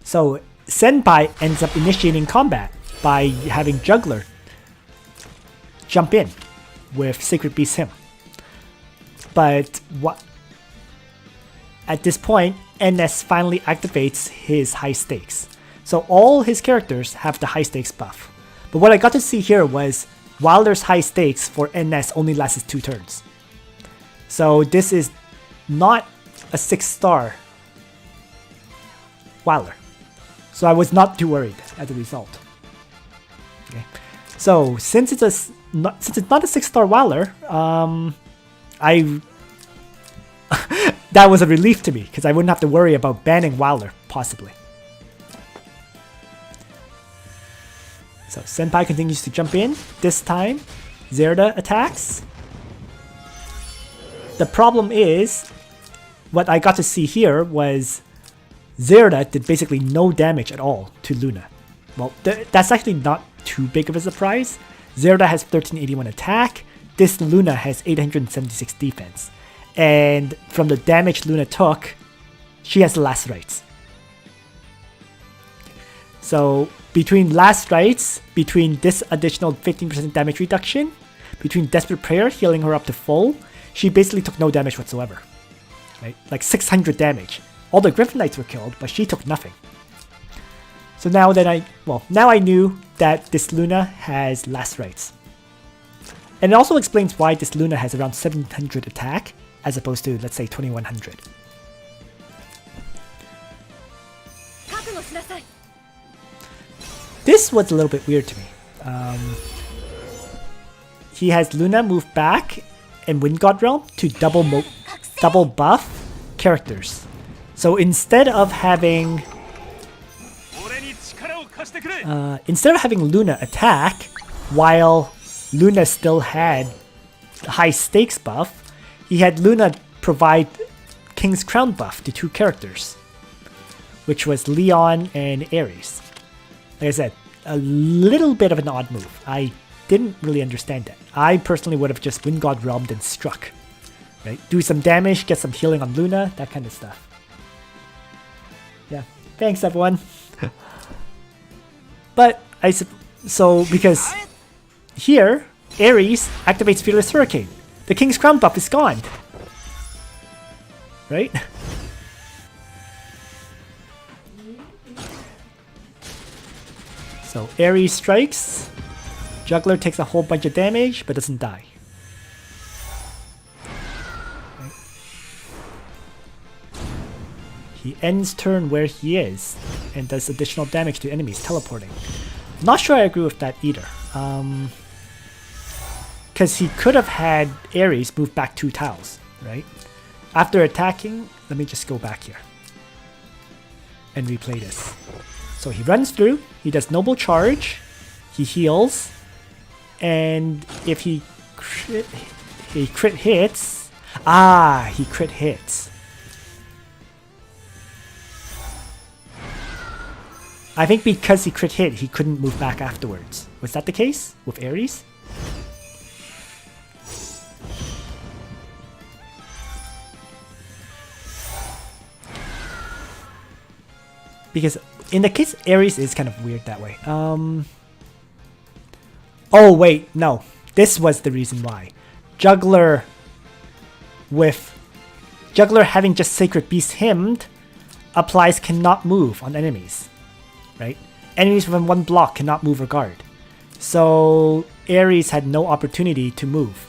So Senpai ends up initiating combat by having Juggler jump in with Sacred Beast him. But what at this point, NS finally activates his high stakes. So all his characters have the high stakes buff. But what I got to see here was Wilder's high stakes for NS only lasts 2 turns. So this is not a 6-star Wilder. So I was not too worried as a result. Okay. So since it's not a 6-star Wilder, that was a relief to me because I wouldn't have to worry about banning Wilder possibly. So Senpai continues to jump in. This time, Zerda attacks. The problem is, what I got to see here was Zerda did basically no damage at all to Luna. Well, that's actually not too big of a surprise. Zerda has 1381 attack. This Luna has 876 defense. And from the damage Luna took, she has the last rites. So between last rites, between this additional 15% damage reduction, between Desperate Prayer healing her up to full, she basically took no damage whatsoever. Right? Like 600 damage. All the Griffin Knights were killed, but she took nothing. So now that now I knew that this Luna has last rites. And it also explains why this Luna has around 700 attack, as opposed to, let's say, 2100. This was a little bit weird to me. He has Luna move back in Wind God Realm to double buff characters. So instead of having Luna attack while Luna still had high stakes buff, he had Luna provide King's Crown buff to 2 characters, which was Leon and Ares. Like I said, a little bit of an odd move. I didn't really understand that. I personally would have just Wind God Realmed and struck. Right? Do some damage, get some healing on Luna, that kind of stuff. Yeah, thanks everyone. But because here, Ares activates Fearless Hurricane. The King's Crown buff is gone. Right? So Ares strikes. Juggler takes a whole bunch of damage, but doesn't die. Right. He ends turn where he is, and does additional damage to enemies teleporting. Not sure I agree with that either. Because he could have had Ares move back 2 tiles, right? After attacking, let me just go back here and replay this. So he runs through, he does Noble Charge, he heals, and if he crit hits, he crit hits. I think because he crit hit, he couldn't move back afterwards. Was that the case with Ares? Because in the case, Ares is kind of weird that way. Oh wait, no. This was the reason why. Juggler Juggler having just Sacred Beast hymned applies cannot move on enemies, right? Enemies within 1 block cannot move or guard. So Ares had no opportunity to move,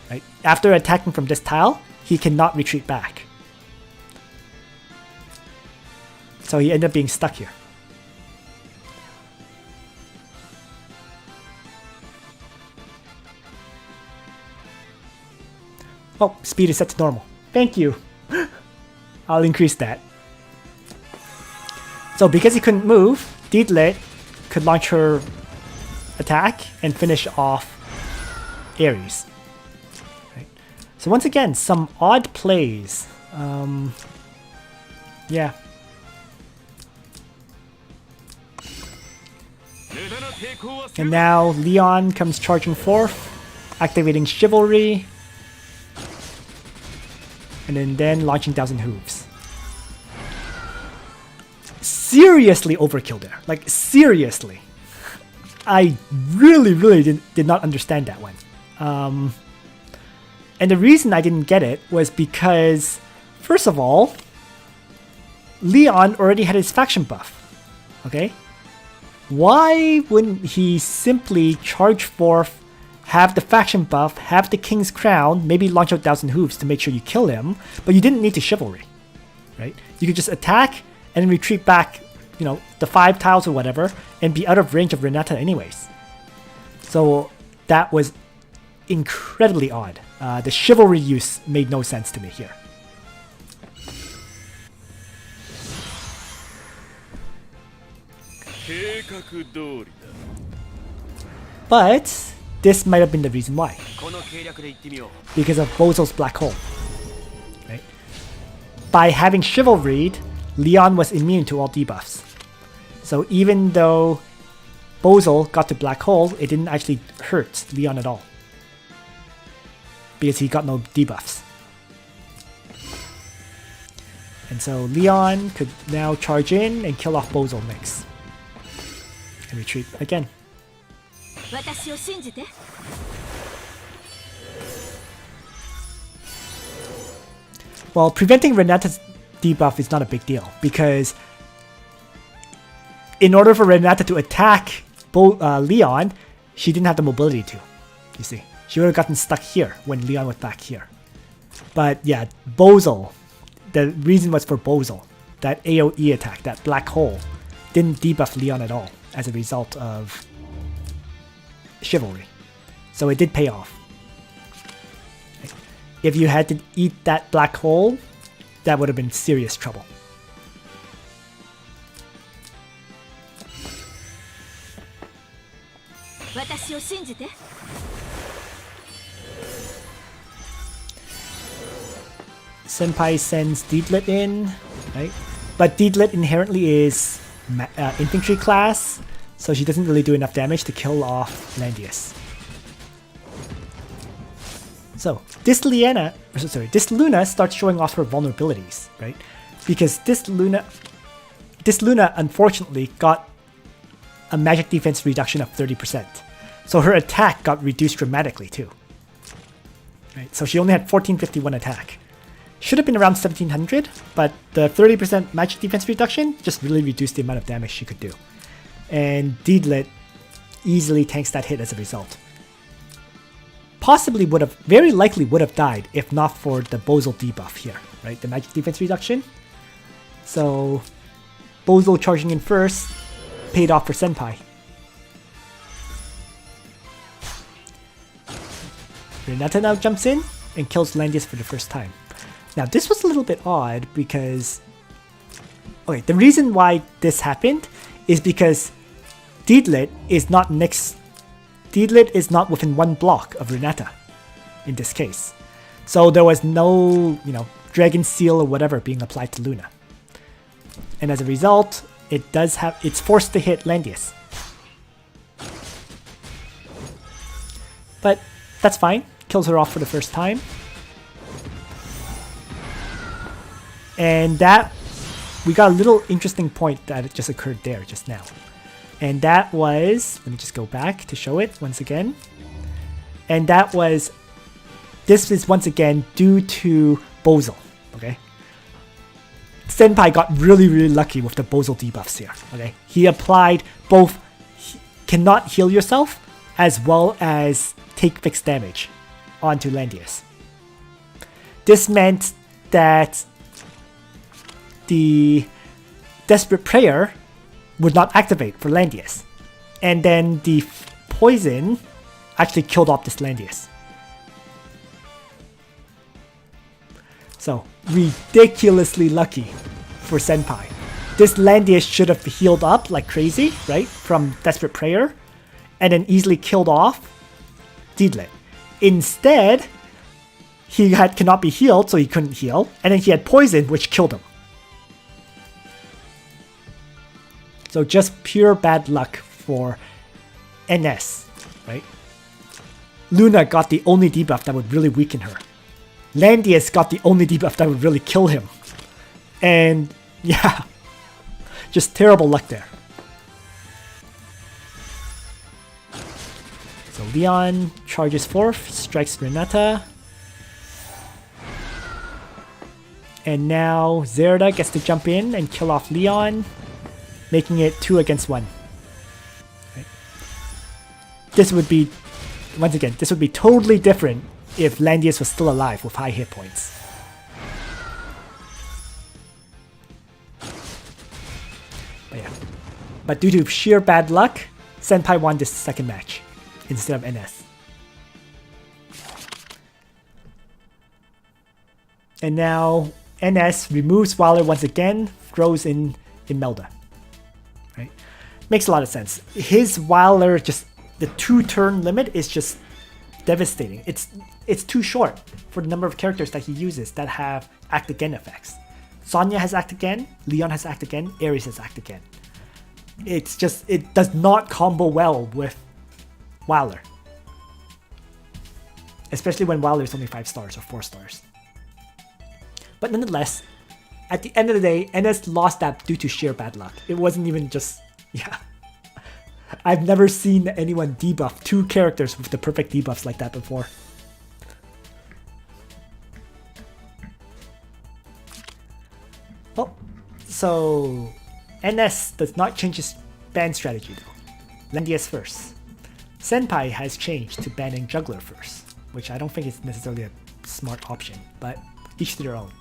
right? After attacking from this tile, he cannot retreat back. So he ended up being stuck here. Oh, speed is set to normal. Thank you. I'll increase that. So because he couldn't move, Diglett could launch her attack and finish off Ares. Right. So once again, some odd plays. Yeah. And now Leon comes charging forth, activating Chivalry, and then launching Thousand Hooves. Seriously overkill there. Like, seriously. I really did not understand that one. And the reason I didn't get it was because, first of all, Leon already had his faction buff. Okay? Why wouldn't he simply charge forth, have the faction buff, have the King's Crown, maybe launch out Thousand Hooves to make sure you kill him, but you didn't need to Chivalry, right? You could just attack and then retreat back, you know, the 5 tiles or whatever, and be out of range of Renata anyways. So that was incredibly odd. The Chivalry use made no sense to me here. But this might have been the reason why. Because of Bozo's Black Hole. Right? By having Chivalried, Leon was immune to all debuffs. So even though Bozo got to Black Hole, it didn't actually hurt Leon at all. Because he got no debuffs. And so Leon could now charge in and kill off Bozo next. And retreat again. Well, preventing Renata's debuff is not a big deal, because in order for Renata to attack Leon, she didn't have the mobility to, you see. She would have gotten stuck here when Leon was back here. But yeah, Bozo, the reason was for Bozo. That AoE attack, that black hole, didn't debuff Leon at all as a result of Chivalry. So it did pay off. If you had to eat that black hole, that would have been serious trouble. Senpai sends Diglett in, right? But Diglett inherently is infantry class, so she doesn't really do enough damage to kill off Landius. So this Luna starts showing off her vulnerabilities, right? Because this Luna unfortunately got a magic defense reduction of 30%. So her attack got reduced dramatically too. Right? So she only had 1451 attack. Should have been around 1700, but the 30% magic defense reduction just really reduced the amount of damage she could do. And Diglett easily tanks that hit as a result. Possibly would have, very likely would have died if not for the Bozo debuff here, right? The magic defense reduction. So Bozo charging in first paid off for Senpai. Renata now jumps in and kills Landius for the first time. Now this was a little bit odd because, okay, the reason why this happened is because Diglett is not within 1 block of Renata in this case. So there was no, Dragon Seal or whatever being applied to Luna. And as a result, it's forced to hit Landius. But that's fine. Kills her off for the first time. And that, we got a little interesting point that just occurred there just now. And that was, let me just go back to show it once again. And that was, this is once again due to Bozal, okay? Senpai got really, really lucky with the Bozal debuffs here, okay? He applied both cannot heal yourself as well as take fixed damage onto Landius. This meant that the Desperate Prayer would not activate for Landius. And then the poison actually killed off this Landius. So, ridiculously lucky for Senpai. This Landius should have healed up like crazy, right? From Desperate Prayer. And then easily killed off Diglett. Instead, he cannot be healed, so he couldn't heal. And then he had poison, which killed him. So just pure bad luck for NS, right? Luna got the only debuff that would really weaken her. Landius got the only debuff that would really kill him. And yeah, just terrible luck there. So Leon charges forth, strikes Renata. And now Zerda gets to jump in and kill off Leon, making it 2 against 1. Right. This would be, once again, this would be totally different if Landius was still alive with high hit points. But yeah. But due to sheer bad luck, Senpai won this second match instead of NS. And now NS removes Waller once again, throws in Imelda. Right? Makes a lot of sense. His Waller, just the 2-turn limit is just devastating. It's too short for the number of characters that he uses that have Act Again effects. Sonya has Act Again, Leon has Act Again, Ares has Act Again. It's just, it does not combo well with Waller. Especially when Waller is only 5 stars or 4 stars. But nonetheless, at the end of the day, NS lost that due to sheer bad luck. It wasn't even just, yeah. I've never seen anyone debuff 2 characters with the perfect debuffs like that before. Oh, so NS does not change his ban strategy though. Landius first. Senpai has changed to banning Juggler first, which I don't think is necessarily a smart option, but each to their own.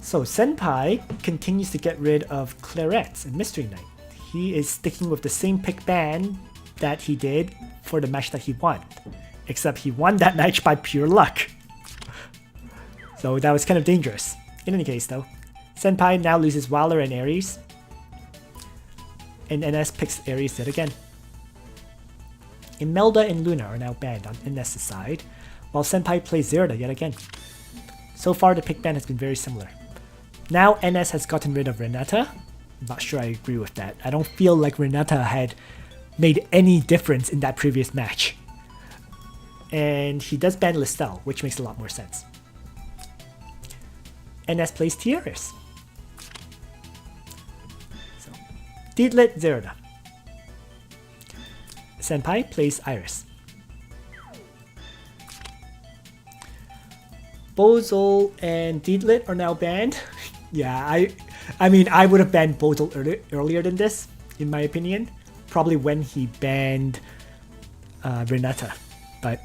So Senpai continues to get rid of Claret and Mystery Knight. He is sticking with the same pick ban that he did for the match that he won. Except he won that match by pure luck. So that was kind of dangerous. In any case though, Senpai now loses Waller and Ares. And NS picks Ares yet again. Imelda and Luna are now banned on NS's side, while Senpai plays Zerda yet again. So far the pick ban has been very similar. Now NS has gotten rid of Renata. I'm not sure I agree with that. I don't feel like Renata had made any difference in that previous match. And he does ban Listel, which makes a lot more sense. NS plays Tiaris. So, Diglett, Zerda. Senpai plays Iris. Bozal and Diglett are now banned. Yeah, I mean, I would have banned Bozal earlier than this, in my opinion. Probably when he banned Renata. But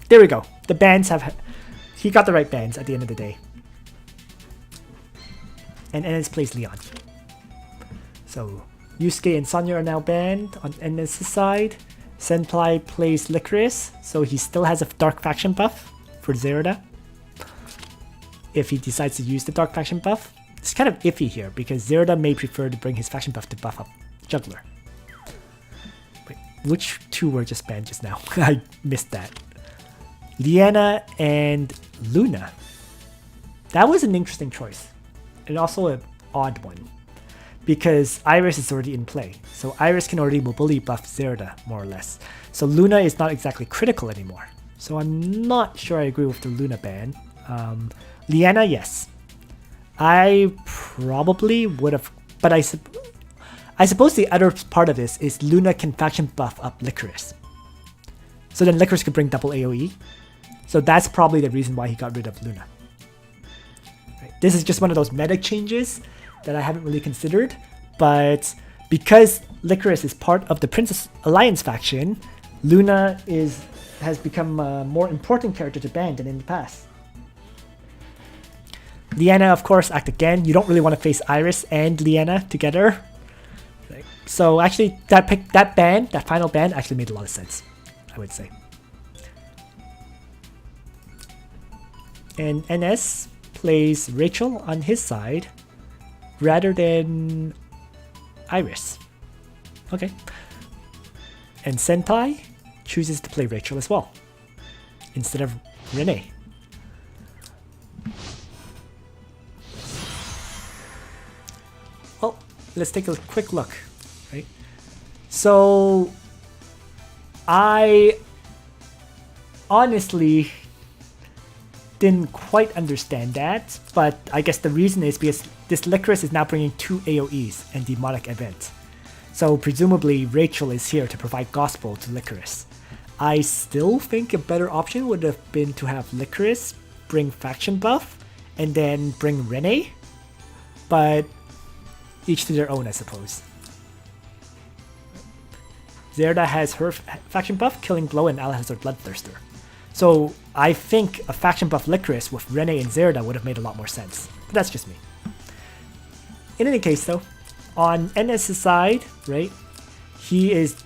there we go. The bans have... He got the right bans at the end of the day. And NS plays Leon. So, Yusuke and Sonya are now banned on NS's side. Senpai plays Licorice, so he still has a Dark Faction buff for Zerda. If he decides to use the Dark Faction buff. It's kind of iffy here, because Zerda may prefer to bring his faction buff to buff up Juggler. Wait, which 2 were just banned just now? I missed that. Liana and Luna. That was an interesting choice. And also an odd one. Because Iris is already in play. So Iris can already mobility buff Zerda, more or less. So Luna is not exactly critical anymore. So I'm not sure I agree with the Luna ban. Liana, yes. I probably would have... But I suppose the other part of this is Luna can faction buff up Licorice. So then Licorice could bring double AoE. So that's probably the reason why he got rid of Luna. Right. This is just one of those meta changes that I haven't really considered, but because Licorice is part of the Princess Alliance faction, Luna has become a more important character to ban than in the past. Leanna, of course, act again. You don't really want to face Iris and Leanna together. Right. So actually, that final ban actually made a lot of sense, I would say. And NS plays Rachel on his side rather than Iris. Okay. And Senpai chooses to play Rachel as well instead of Renee. Well, let's take a quick look, right? So I honestly didn't quite understand that, but I guess the reason is because this Licorice is now bringing 2 AoEs and Demonic Event. So presumably Rachel is here to provide Gospel to Licorice. I still think a better option would have been to have Licorice bring Faction Buff and then bring Renee, but each to their own, I suppose. Zerda has her Faction Buff, Killing Blow, and Ala has her Bloodthirster. So I think a Faction Buff Licorice with Renee and Zerda would have made a lot more sense. But that's just me. In any case though, on NS's side, right, he is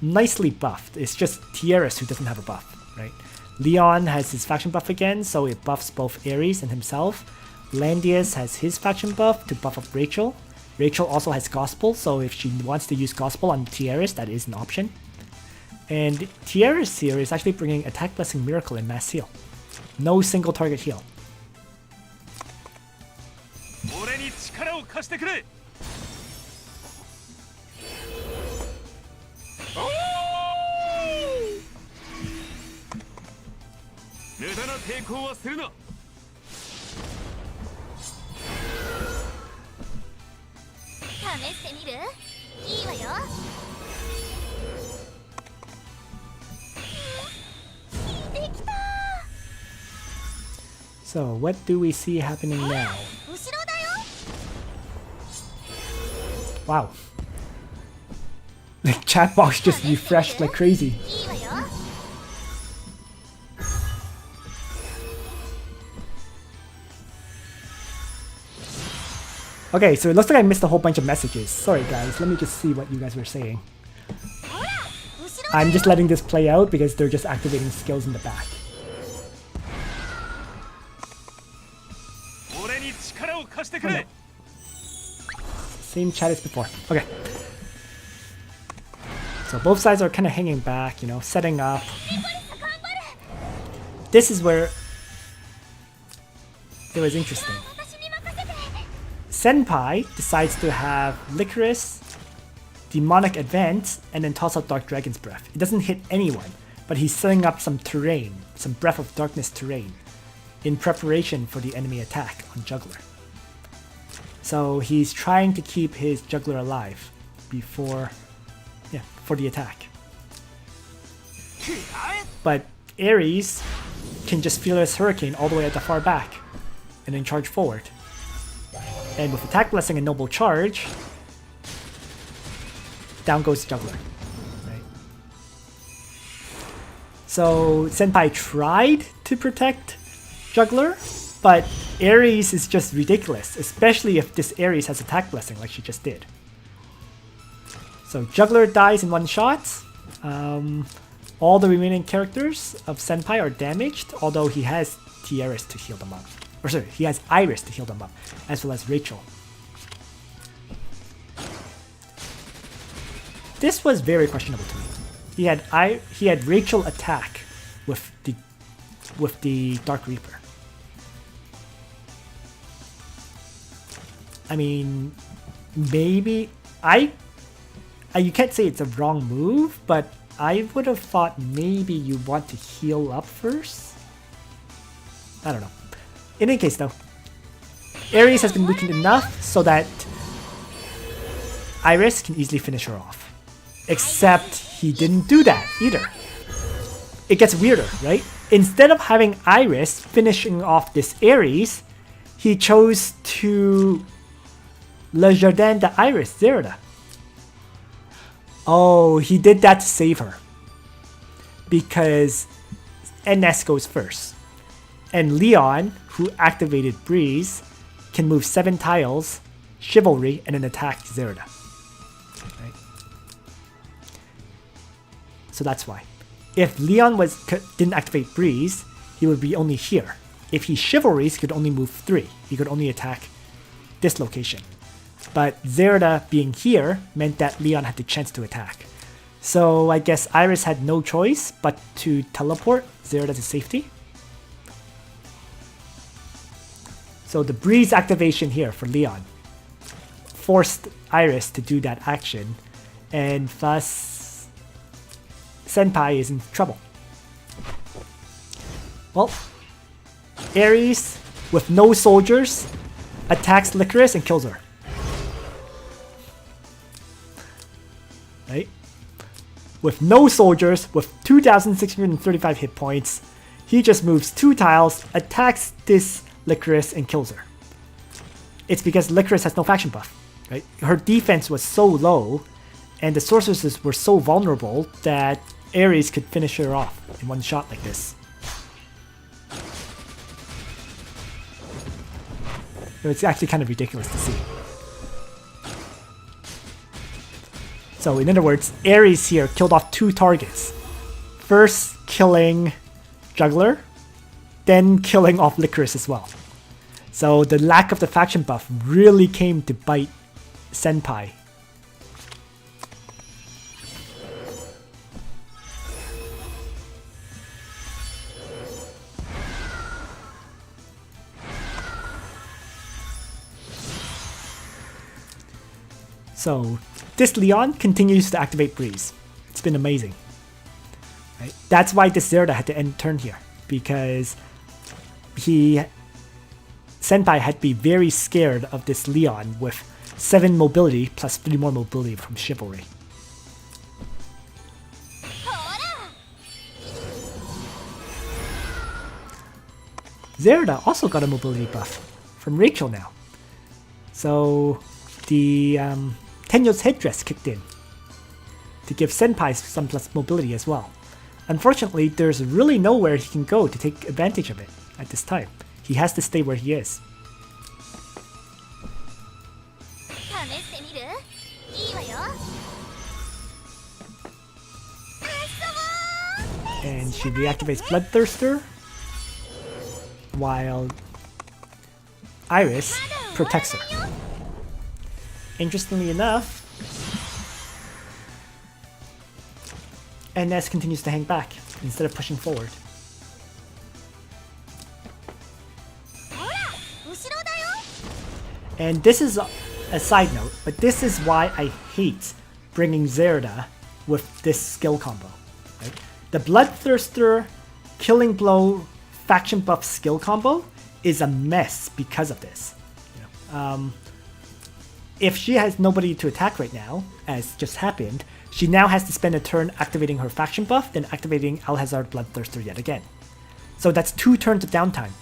nicely buffed. It's just Tierras who doesn't have a buff, right? Leon has his faction buff again, so it buffs both Ares and himself. Landius has his faction buff to buff up Rachel. Rachel also has Gospel, so if she wants to use Gospel on Tierras, that is an option. And Tierras here is actually bringing Attack Blessing Miracle and Mass Heal. No single target heal. So what do we see happening now? Wow. The chat box just refreshed like crazy. Okay, so it looks like I missed a whole bunch of messages. Sorry guys, let me just see what you guys were saying. I'm just letting this play out because they're just activating skills in the back. Oh, no. Same chat as before. Okay. So both sides are kind of hanging back, you know, setting up. This is where it was interesting. Senpai decides to have Licorice, Demonic Advance, and then toss out Dark Dragon's Breath. It doesn't hit anyone, but he's setting up some terrain, some Breath of Darkness terrain, in preparation for the enemy attack on Juggler. So he's trying to keep his Juggler alive before the attack. But Ares can just Fearless Hurricane all the way at the far back and then charge forward. And with Attack Blessing and Noble Charge, down goes Juggler. Right? So Senpai tried to protect Juggler, but Ares is just ridiculous, especially if this Ares has Attack Blessing like she just did. So Juggler dies in one shot. All the remaining characters of Senpai are damaged, although he has Tierras to heal them up. Or sorry, he has Iris to heal them up, as well as Rachel. This was very questionable to me. He had Rachel attack with the Dark Reaper. I mean, maybe you can't say it's a wrong move, but I would have thought maybe you want to heal up first. I don't know. In any case though, Ares has been weakened enough so that Iris can easily finish her off. Except he didn't do that either. It gets weirder, right? instead of having Iris finishing off this Ares, he chose to Le Jardin de Iris, Zerda. Oh, he did that to save her. Because NS goes first. And Leon, who activated Breeze, can move 7 tiles, Chivalry, and then attack Zerda. Right? So that's why. If Leon didn't activate Breeze, he would be only here. If he Chivalries, he could only move 3. He could only attack this location. But Zerda being here meant that Leon had the chance to attack. So I guess Iris had no choice but to teleport Zerda to safety. So the Breeze activation here for Leon forced Iris to do that action, and thus Senpai is in trouble. Well, Ares, with no soldiers, attacks Licorice and kills her. Right? With no soldiers, with 2,635 hit points, he just moves 2 tiles, attacks this Licorice, and kills her. It's because Licorice has no faction buff. Right? Her defense was so low, and the sorceresses were so vulnerable that Ares could finish her off in one shot like this. It's actually kind of ridiculous to see. So in other words, Ares here killed off 2 targets. First killing Juggler, then killing off Licorice as well. So the lack of the faction buff really came to bite Senpai. So this Leon continues to activate Breeze. It's been amazing. Right? That's why this Zerda had to end turn here, because Senpai had to be very scared of this Leon with 7 mobility plus 3 more mobility from Chivalry. Zerda also got a mobility buff from Rachel now. So the Tenyo's headdress kicked in to give Senpai some plus mobility as well. Unfortunately, there's really nowhere he can go to take advantage of it at this time. He has to stay where he is. And she reactivates Bloodthirster, while Iris protects her. Interestingly enough, NS continues to hang back instead of pushing forward. And this is a side note, but this is why I hate bringing Zerda with this skill combo. Right? The Bloodthirster Killing Blow faction buff skill combo is a mess because of this. If she has nobody to attack right now, as just happened, she now has to spend a turn activating her faction buff, then activating Alhazard Bloodthirster yet again. So that's 2 turns of downtime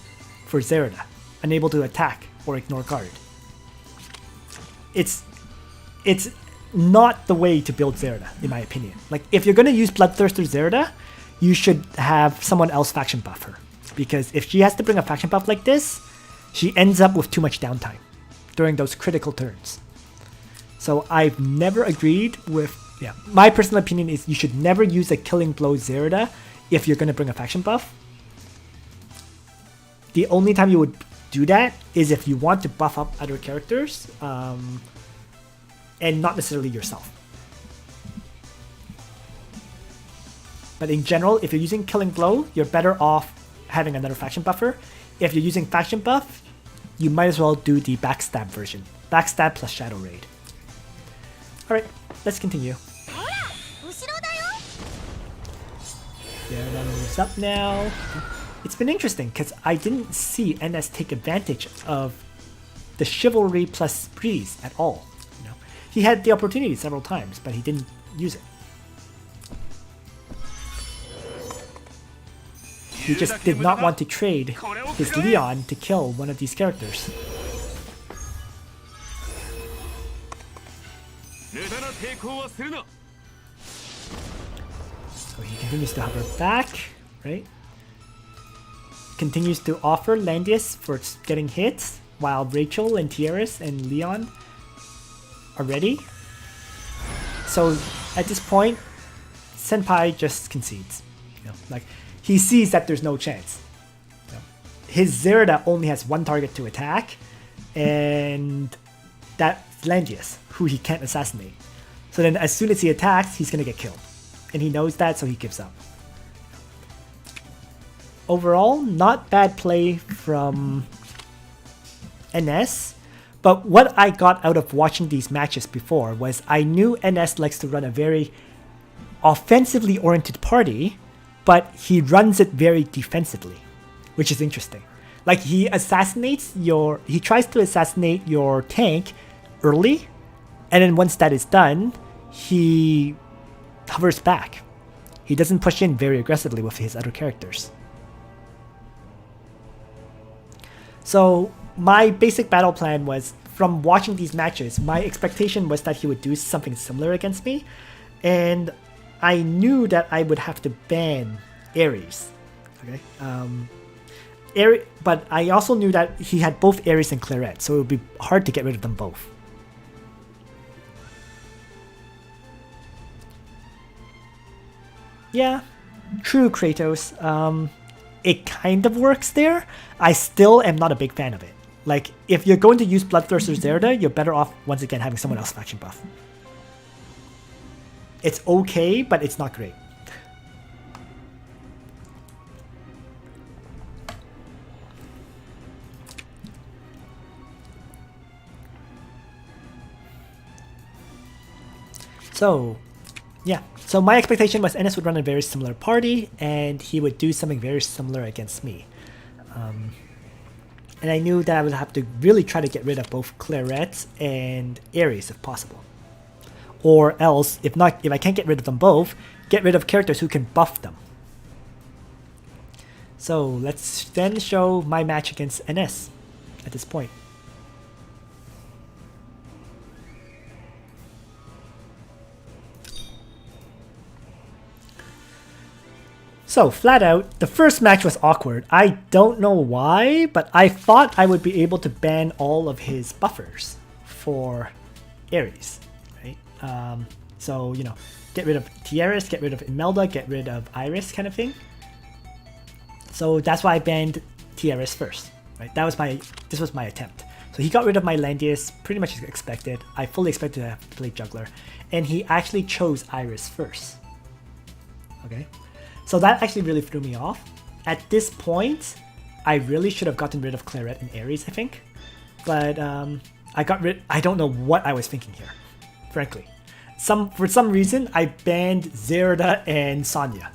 for Zerda, unable to attack or ignore guard. It's not the way to build Zerda, in my opinion. Like, if you're going to use Bloodthirster Zerda, you should have someone else faction buff her. Because if she has to bring a faction buff like this, she ends up with too much downtime during those critical turns. So I've never agreed with... my personal opinion is you should never use a Killing Blow Zerda if you're going to bring a faction buff. The only time you would do that is if you want to buff up other characters, and not necessarily yourself. But in general, if you're using Killing Blow, you're better off having another faction buffer. If you're using faction buff, you might as well do the Backstab version. Backstab plus Shadow Raid. Alright, let's continue. Zerda moves up now. It's been interesting because I didn't see NS take advantage of the Chivalry plus Breeze at all. He had the opportunity several times, but he didn't use it. He just did not want to trade his Leon to kill one of these characters. So he continues to hover back, right? Continues to offer Landius for getting hits, while Rachel and Tiaris and Leon are ready. So at this point, Senpai just concedes. You know, like he sees that there's no chance. You know, his Zerda only has one target to attack, and that's Landius, who he can't assassinate. So then as soon as he attacks, he's gonna get killed. And he knows that, so he gives up. Overall, not bad play from NS, but what I got out of watching these matches before was I knew NS likes to run a very offensively oriented party, but he runs it very defensively, which is interesting. Like he tries to assassinate your tank early, and then once that is done, he hovers back. He doesn't push in very aggressively with his other characters. So my basic battle plan was, from watching these matches, my expectation was that he would do something similar against me, and I knew that I would have to ban Ares. Okay, but I also knew that he had both Ares and Claret, so it would be hard to get rid of them both. Yeah, true, Kratos. It kind of works there. I still am not a big fan of it. Like, if you're going to use Bloodthirster Zerda, you're better off, once again, having someone else faction buff. It's okay, but it's not great. So, yeah. So my expectation was NS would run a very similar party, and he would do something very similar against me. And I knew that I would have to really try to get rid of both Claret and Ares if possible. Or else, if I can't get rid of them both, get rid of characters who can buff them. So let's then show my match against NS at this point. So, flat out, the first match was awkward. I don't know why, but I thought I would be able to ban all of his buffers for Ares, right? So, you know, get rid of Tiaris, get rid of Imelda, get rid of Iris kind of thing. So that's why I banned Tiaris first, right? This was my attempt. So he got rid of my Landius, pretty much as expected. I fully expected to have to play Juggler. And he actually chose Iris first, okay? So that actually really threw me off. At this point, I really should have gotten rid of Claret and Ares, I think. But I don't know what I was thinking here, frankly. For some reason, I banned Zerda and Sonya.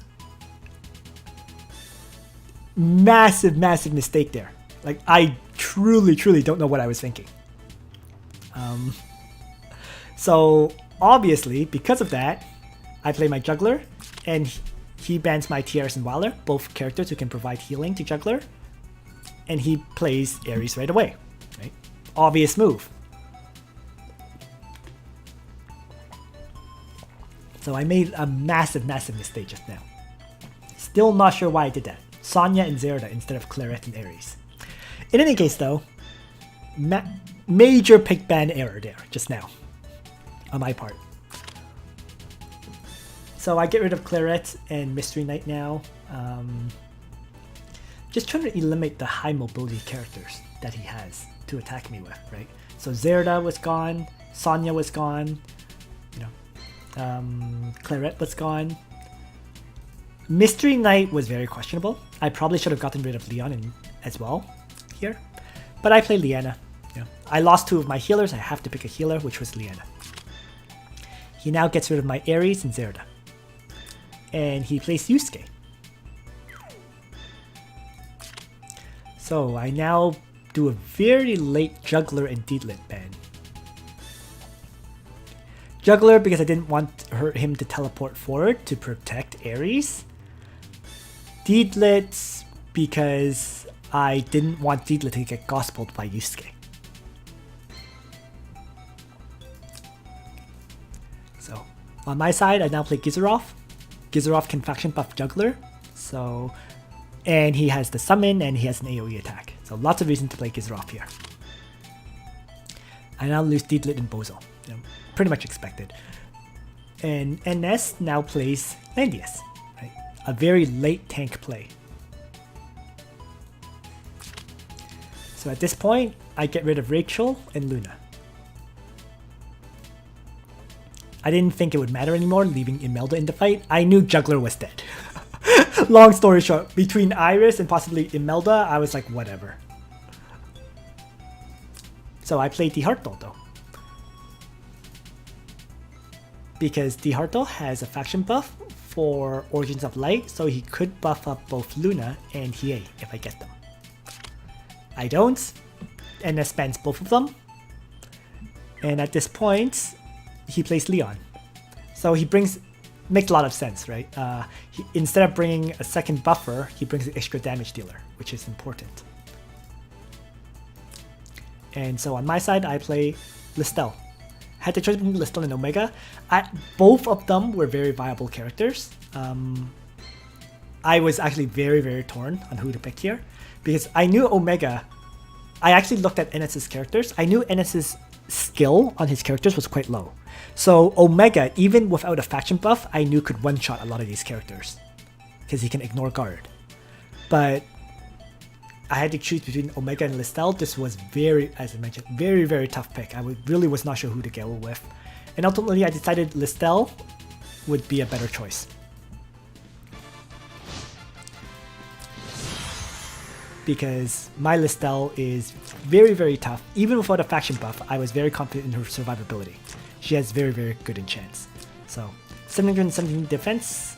Massive mistake there. Like, I truly don't know what I was thinking. So obviously, because of that, I play my Juggler, and he bans my Tiaris and Waller, both characters who can provide healing to Juggler, and he plays Ares right away. Right? Obvious move. So I made a massive mistake just now. Still not sure why I did that. Sonya and Zerda instead of Claret and Ares. In any case though, major pick ban error there just now on my part. So I get rid of Claret and Mystery Knight now. Just trying to eliminate the high mobility characters that he has to attack me with, right? So Zerda was gone, Sonya was gone, you know, Claret was gone. Mystery Knight was very questionable. I probably should have gotten rid of Leon as well here, but I play Liana. You know, I lost two of my healers. I have to pick a healer, which was Liana. He now gets rid of my Ares and Zerda. And he plays Yusuke. So I now do a very late Juggler and Deedlit ban. Juggler because I didn't want him to teleport forward to protect Ares. Deedlit because I didn't want Deedlit to get gospeled by Yusuke. So on my side, I now play Gizarov. Gizarov can faction buff Juggler, so, and he has the summon and he has an AoE attack. So lots of reason to play Gizarov here. I now lose Deedlit and Bozo. You know, pretty much expected. And NS now plays Landius, right? A very late tank play. So at this point, I get rid of Rachel and Luna. I didn't think it would matter anymore leaving Imelda in the fight. I knew Juggler was dead. Long story short, between Iris and possibly Imelda, I was like, whatever. So I played Diharto though. Because Diharto has a faction buff for Origins of Light, so he could buff up both Luna and Hiei if I get them. I don't, and NS bans both of them. And at this point, he plays Leon. So he makes a lot of sense, right? Instead of bringing a second buffer, he brings an extra damage dealer, which is important. And so on my side, I play Listel. Had to choose between Listel and Omega. Both of them were very viable characters. I was actually very, very torn on who to pick here. Because I knew Omega, I actually looked at NS's characters. I knew NS's skill on his characters was quite low. So Omega, even without a faction buff, I knew could one-shot a lot of these characters. Because he can ignore guard. But I had to choose between Omega and Listel. This was very, as I mentioned, very, very tough pick. I really was not sure who to go with. And ultimately I decided Listel would be a better choice. Because my Listel is very, very tough. Even without a faction buff, I was very confident in her survivability. She has very, very good enchants. So 717 defense,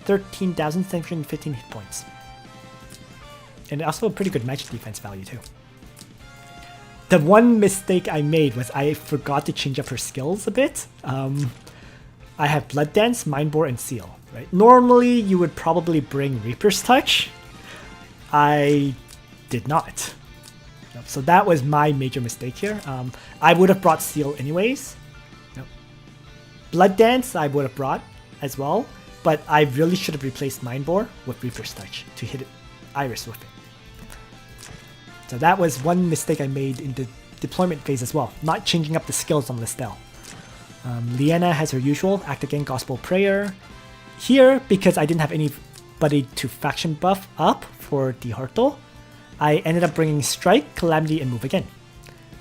13,715 hit points. And also a pretty good magic defense value too. The one mistake I made was I forgot to change up her skills a bit. I have Blood Dance, Mind Bore, and Seal. Right? Normally you would probably bring Reaper's Touch. I did not. So that was my major mistake here. I would have brought Seal anyways. Blood Dance I would have brought as well, but I really should have replaced Mind Bore with Reaper's Touch to hit Iris with it. So that was one mistake I made in the deployment phase as well, not changing up the skills on Listel. Liena has her usual Act Again Gospel Prayer. Here, because I didn't have anybody to faction buff up for Diharto, I ended up bringing Strike, Calamity, and Move Again.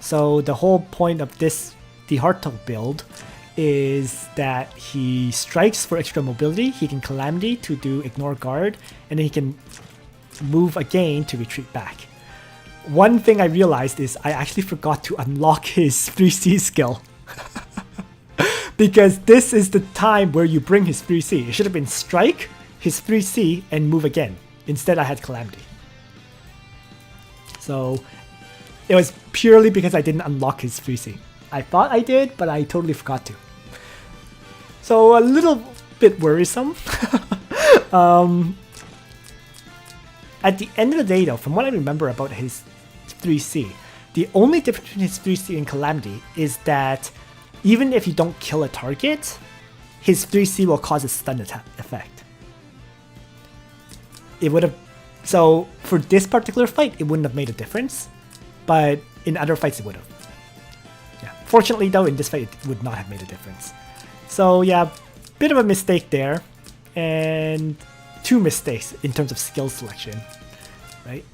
So the whole point of this Diharto build is that he strikes for extra mobility, he can Calamity to do Ignore Guard, and then he can move again to retreat back. One thing I realized is I actually forgot to unlock his 3C skill. Because this is the time where you bring his 3C. It should have been Strike, his 3C, and Move Again. Instead I had Calamity. So it was purely because I didn't unlock his 3C. I thought I did, but I totally forgot to. So a little bit worrisome. At the end of the day though, from what I remember about his 3C, the only difference between his 3C and Calamity is that even if you don't kill a target, his 3C will cause a stun attack effect. It would have, so for this particular fight, it wouldn't have made a difference, but in other fights it would have. Yeah. Fortunately though, in this fight it would not have made a difference. So yeah, bit of a mistake there, and two mistakes in terms of skill selection, right?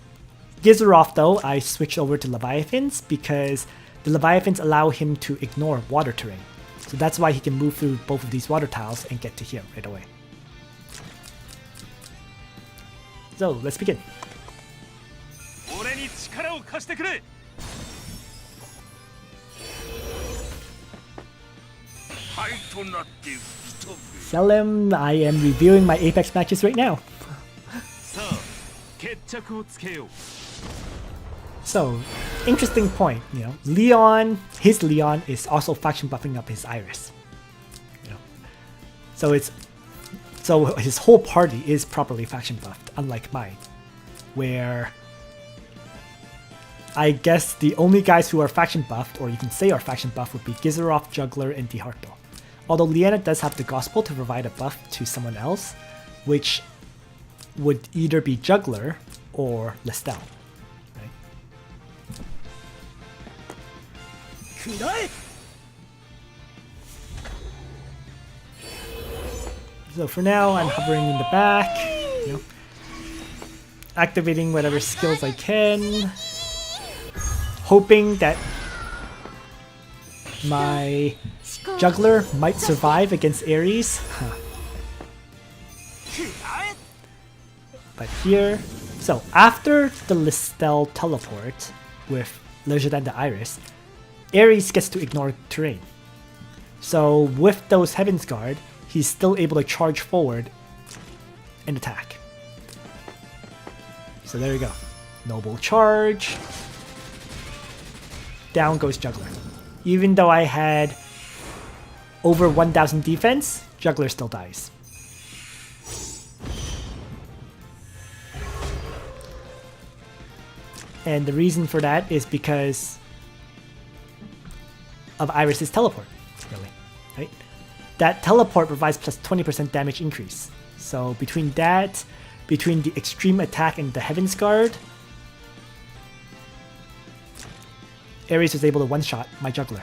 Gizarov though, I switched over to Leviathans because the Leviathans allow him to ignore water terrain. So that's why he can move through both of these water tiles and get to here right away. So let's begin. Selim, I am reviewing my Apex matches right now. So, interesting point, you know, Leon, his Leon is also faction buffing up his Iris. You know. So his whole party is properly faction buffed, unlike mine. where I guess the only guys who are faction buffed, or you can say are faction buffed, would be Gizerov, Juggler, and DiHarto. Although Liana does have the Gospel to provide a buff to someone else, which would either be Juggler or Lestel. Right? So for now, I'm hovering in the back, you know, activating whatever skills I can, hoping that my Juggler might survive against Ares. But here, so after the Lestel teleport with Leisure Than the Iris, Ares gets to ignore terrain. So with those Heaven's Guard, he's still able to charge forward and attack. So there you go. Noble charge. Down goes Juggler. Even though I had over 1000 defense, Juggler still dies. And the reason for that is because of Iris's teleport, really, right? That teleport provides plus 20% damage increase. So between that, between the extreme attack and the Heaven's Guard, Ares was able to one-shot my Juggler,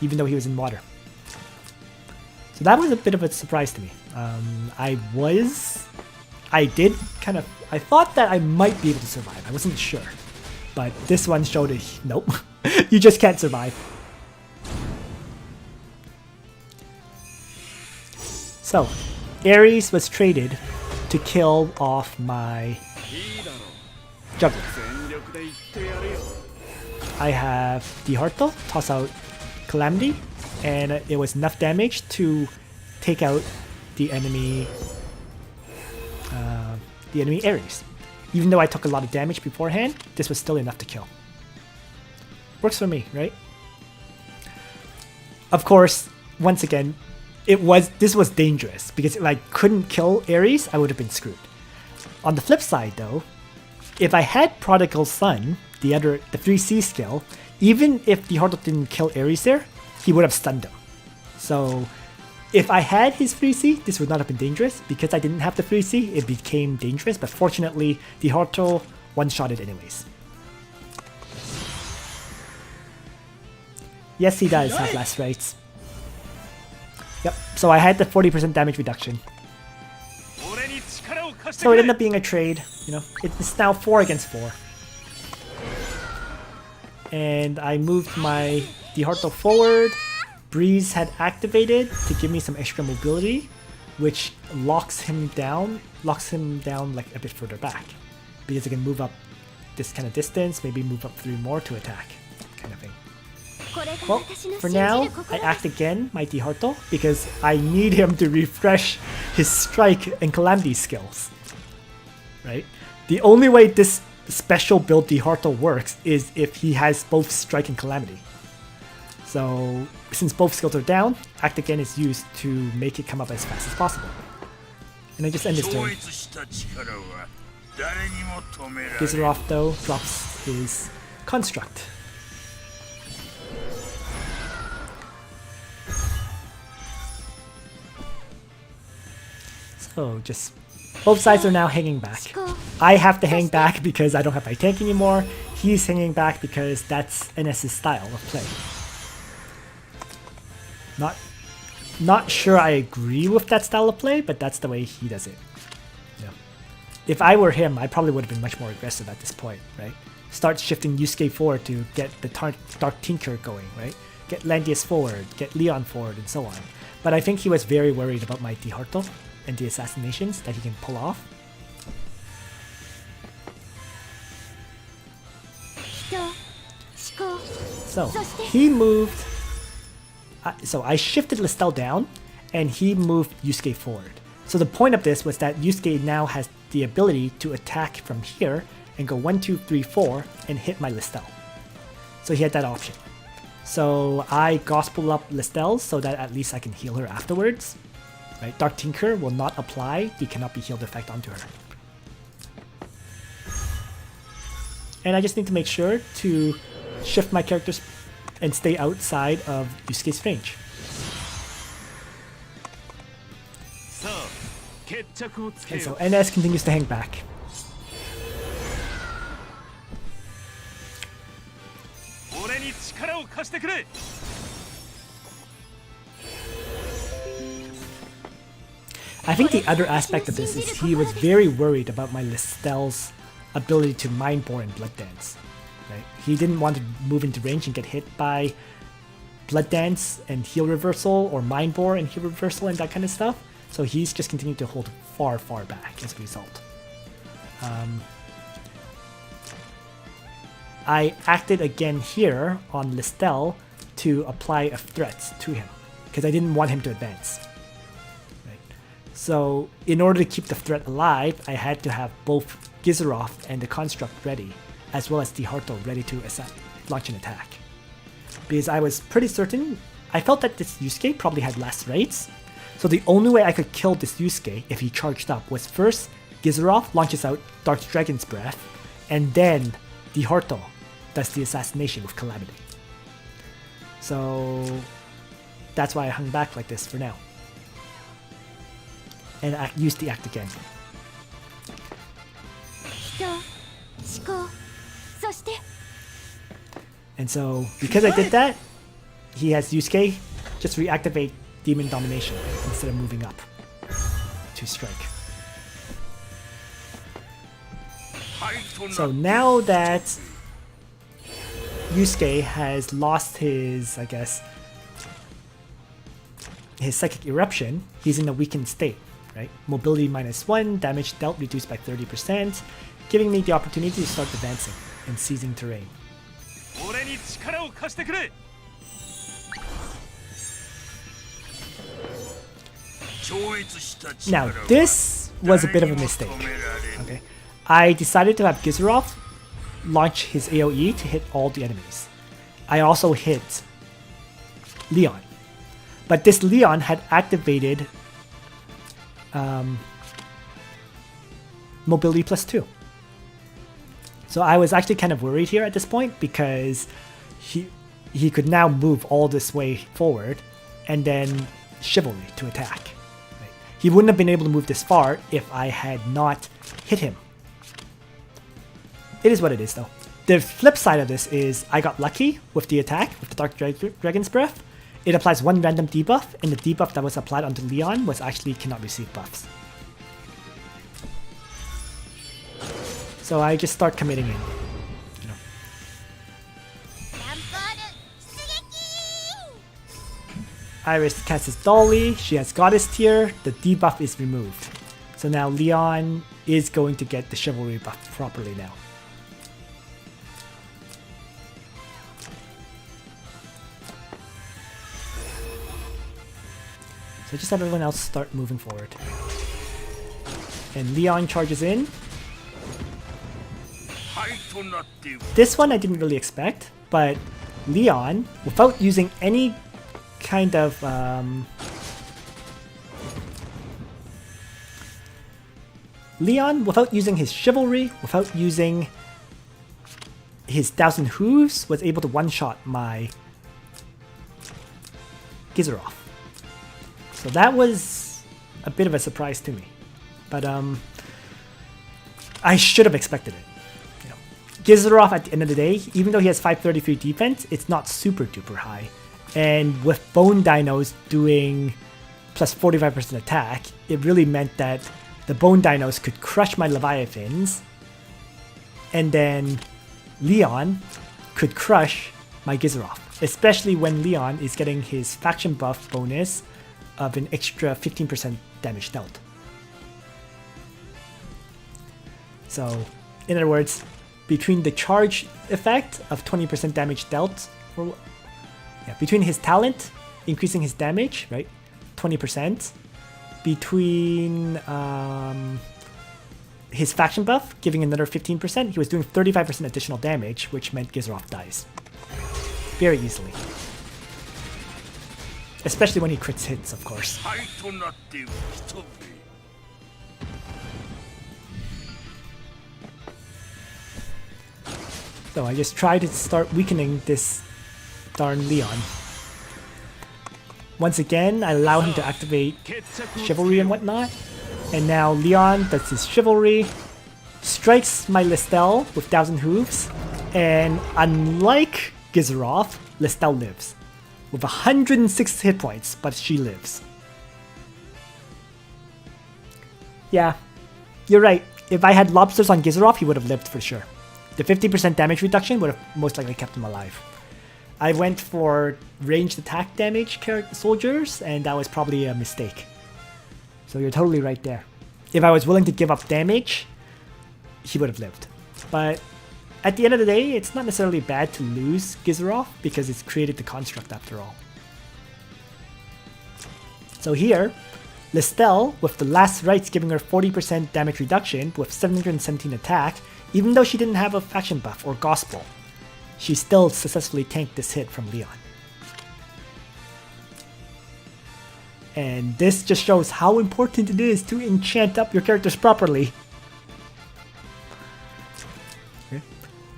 even though he was in water. So that was a bit of a surprise to me. I thought that I might be able to survive. I wasn't sure. But this one showed it, nope, you just can't survive. So, Ares was traded to kill off my Juggler. I have DiHarto, toss out Calamity, and it was enough damage to take out the enemy Ares. Even though I took a lot of damage beforehand, this was still enough to kill. Works for me, right? Of course, once again, this was dangerous because if I couldn't kill Ares, I would have been screwed. On the flip side though, if I had Prodigal Son, the 3C skill, even if DiHarto didn't kill Ares there, he would have stunned him. So if I had his 3C, this would not have been dangerous. Because I didn't have the 3C, it became dangerous, but fortunately, DiHarto one-shot it anyways. Yes, he does have last rights. Yep, so I had the 40% damage reduction. So it ended up being a trade, you know, it's now 4 against 4. And I moved my DiHarto forward. Breeze had activated to give me some extra mobility, which locks him down like a bit further back. Because I can move up this kind of distance, maybe move up 3 more to attack, kind of thing. Well, for now, I act again my DiHarto because I need him to refresh his Strike and Calamity skills. Right? The only way this special build DiHarto works is if he has both Strike and Calamity. So, since both skills are down, Act Again is used to make it come up as fast as possible. And I just end his turn. Gizerov though drops his Construct. So just both sides are now hanging back. I have to hang back because I don't have my tank anymore. He's hanging back because that's NS's style of play. Not sure I agree with that style of play, but that's the way he does it. Yeah. If I were him, I probably would have been much more aggressive at this point, right? Start shifting Yusuke forward to get the Dark Tinker going, right? Get Landius forward, get Leon forward, and so on. But I think he was very worried about my DiHarto and the assassinations that he can pull off. So he moved. So I shifted Lestel down, and he moved Yusuke forward. So the point of this was that Yusuke now has the ability to attack from here and go 1, 2, 3, 4 and hit my Lestel. So he had that option. So I gospel up Lestel so that at least I can heal her afterwards. Right? Dark Tinker will not apply the cannot be healed effect onto her. and I just need to make sure to shift my characters and stay outside of Yusuke's range. And so NS continues to hang back. I think the other aspect of this is he was very worried about my Listel's ability to Mind Bore and Blood Dance. Right? He didn't want to move into range and get hit by Blood Dance and Heal Reversal, or Mind Bore and Heal Reversal and that kind of stuff. So he's just continued to hold far, far back as a result. I acted again here on Listel to apply a threat to him, because I didn't want him to advance. Right. So in order to keep the threat alive, I had to have both Gizaroth and the Construct ready, as well as the Harto ready to launch an attack. Because I was pretty certain, I felt that this Yusuke probably had less rates, so the only way I could kill this Yusuke if he charged up was first Gizaroth launches out Dark Dragon's Breath, and then the Harto does the assassination with Calamity. So that's why I hung back like this for now. And I used the act again. And so, because I did that, he has Yusuke just reactivate Demon Domination instead of moving up to strike. So now that Yusuke has lost his, I guess, his Psychic Eruption, he's in a weakened state, right? Mobility -1, damage dealt reduced by 30%, giving me the opportunity to start advancing and seizing terrain. Now, this was a bit of a mistake. Okay, I decided to have Gizaroth launch his AoE to hit all the enemies. I also hit Leon, but this Leon had activated Mobility +2. So I was actually kind of worried here at this point, because he could now move all this way forward and then Chivalry to attack. Right? He wouldn't have been able to move this far if I had not hit him. It is what it is, though. The flip side of this is I got lucky with the attack, with the Dark Dragon's Breath. It applies one random debuff, and the debuff that was applied onto Leon was actually cannot receive buffs. So I just start committing in. You know. Iris casts his Dolly, she has Goddess tier, the debuff is removed. So now Leon is going to get the Chivalry buff properly now. So just have everyone else start moving forward. And Leon charges in. This one I didn't really expect, but Leon, without using any kind of Leon, without using his Chivalry, without using his 1000 Hooves, was able to one-shot my Gizaroth. So that was a bit of a surprise to me, but I should have expected it. You know, Gizaroth at the end of the day, even though he has 533 defense, it's not super duper high, and with Bone Dinos doing plus 45% attack, it really meant that the Bone Dinos could crush my Leviathans, and then Leon could crush my Gizaroth, especially when Leon is getting his faction buff bonus of an extra 15% damage dealt. So, in other words, between the charge effect of 20% damage dealt, or between his talent increasing his damage, right, 20%, between his faction buff giving another 15%, he was doing 35% additional damage, which meant Gizaroth dies very easily. Especially when he crits hits, of course. So I just try to start weakening this darn Leon. Once again, I allow him to activate Chivalry and whatnot. And now Leon does his Chivalry, strikes my Listel with 1,000 Hooves, and unlike Gizerov, Listel lives. With 106 hit points, but she lives. Yeah, you're right. If I had Lobsters on Gizerov, he would have lived for sure. The 50% damage reduction would have most likely kept him alive. I went for ranged attack damage soldiers, and that was probably a mistake. So you're totally right there. If I was willing to give up damage, he would have lived. But at the end of the day, it's not necessarily bad to lose Gizerov because it's created the construct after all. So here, Listel, with the last rites giving her 40% damage reduction with 717 attack, even though she didn't have a faction buff or gospel, she still successfully tanked this hit from Leon. And this just shows how important it is to enchant up your characters properly.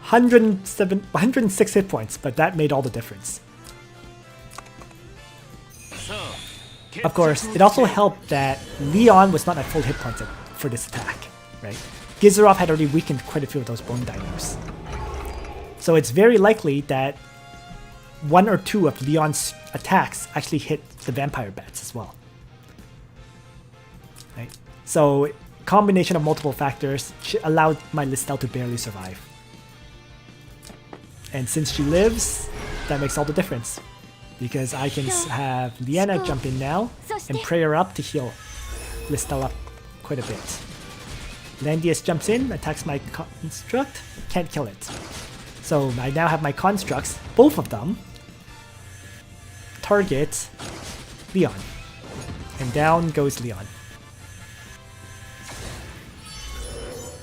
106 hit points, but that made all the difference. Of course, it also helped that Leon was not at full hit points for this attack, right? Gizerov had already weakened quite a few of those bone dinos. So it's very likely that one or two of Leon's attacks actually hit the vampire bats as well. Right? So combination of multiple factors allowed my Listel to barely survive. And since she lives, that makes all the difference. Because I can have Liana jump in now and pray her up to heal Listel up quite a bit. Landius jumps in, attacks my construct, can't kill it. So I now have my constructs, both of them, target Leon. And down goes Leon.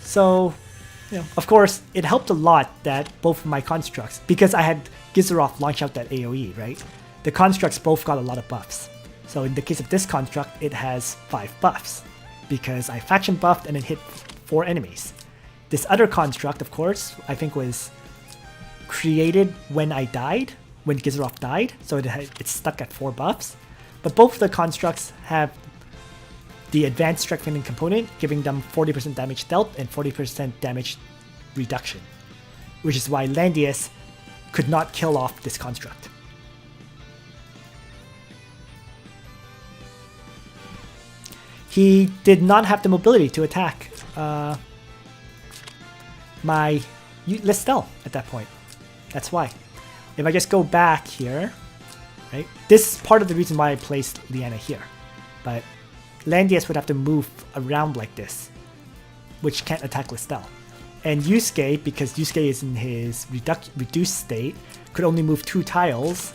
So, you know, of course, it helped a lot that both of my constructs, because I had Gizerov launch out that AoE, right? The constructs both got a lot of buffs. So in the case of this construct, it has 5 buffs, because I faction buffed and it hit 4 enemies. This other construct, of course, I think was created when I died, when Gizerov died, so it's stuck at 4 buffs. But both of the constructs have the advanced strengthening component, giving them 40% damage dealt and 40% damage reduction, which is why Landius could not kill off this construct. He did not have the mobility to attack my Listel at that point. That's why. If I just go back here, right? This is part of the reason why I placed Liana here. But Landius would have to move around like this, which can't attack Listel. And Yusuke, because Yusuke is in his reduced state, could only move 2 tiles,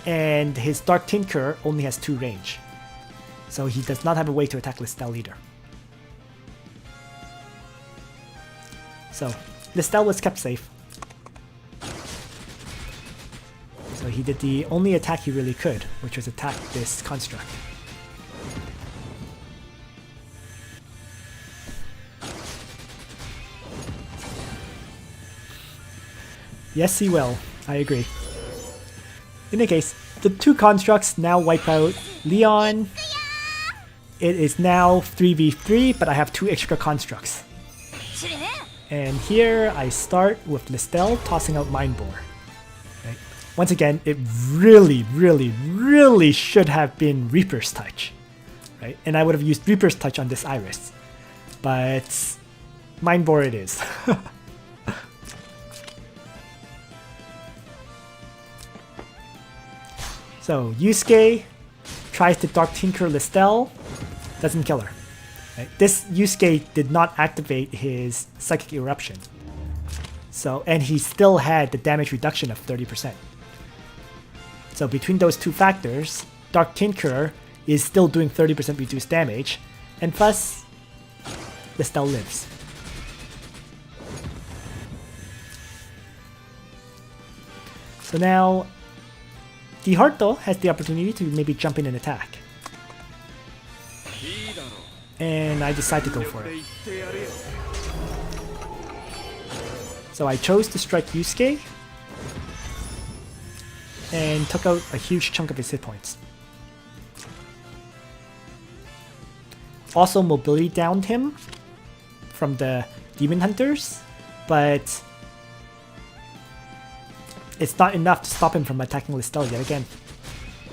and his Dark Tinker only has 2 range. So he does not have a way to attack Listel either. So Listel was kept safe. So he did the only attack he really could, which was attack this construct. Yes, he will. I agree. In any case, the 2 constructs now wipe out Leon. It is now 3v3, but I have 2 extra constructs. And here I start with Listel tossing out Mindbore. Right? Once again, it really should have been Reaper's Touch. Right? And I would have used Reaper's Touch on this Iris. But Mindbore it is. So Yusuke tries to Dark Tinker Listel, doesn't kill her. Right? This Yusuke did not activate his Psychic Eruption. So, and he still had the damage reduction of 30%. So between those 2 factors, Dark Tinker is still doing 30% reduced damage, and plus, Listel lives. So now, Diharto has the opportunity to maybe jump in and attack. And I decide to go for it. So I chose to strike Yusuke and took out a huge chunk of his hit points. Also mobility downed him from the Demon Hunters, but it's not enough to stop him from attacking Listel yet again.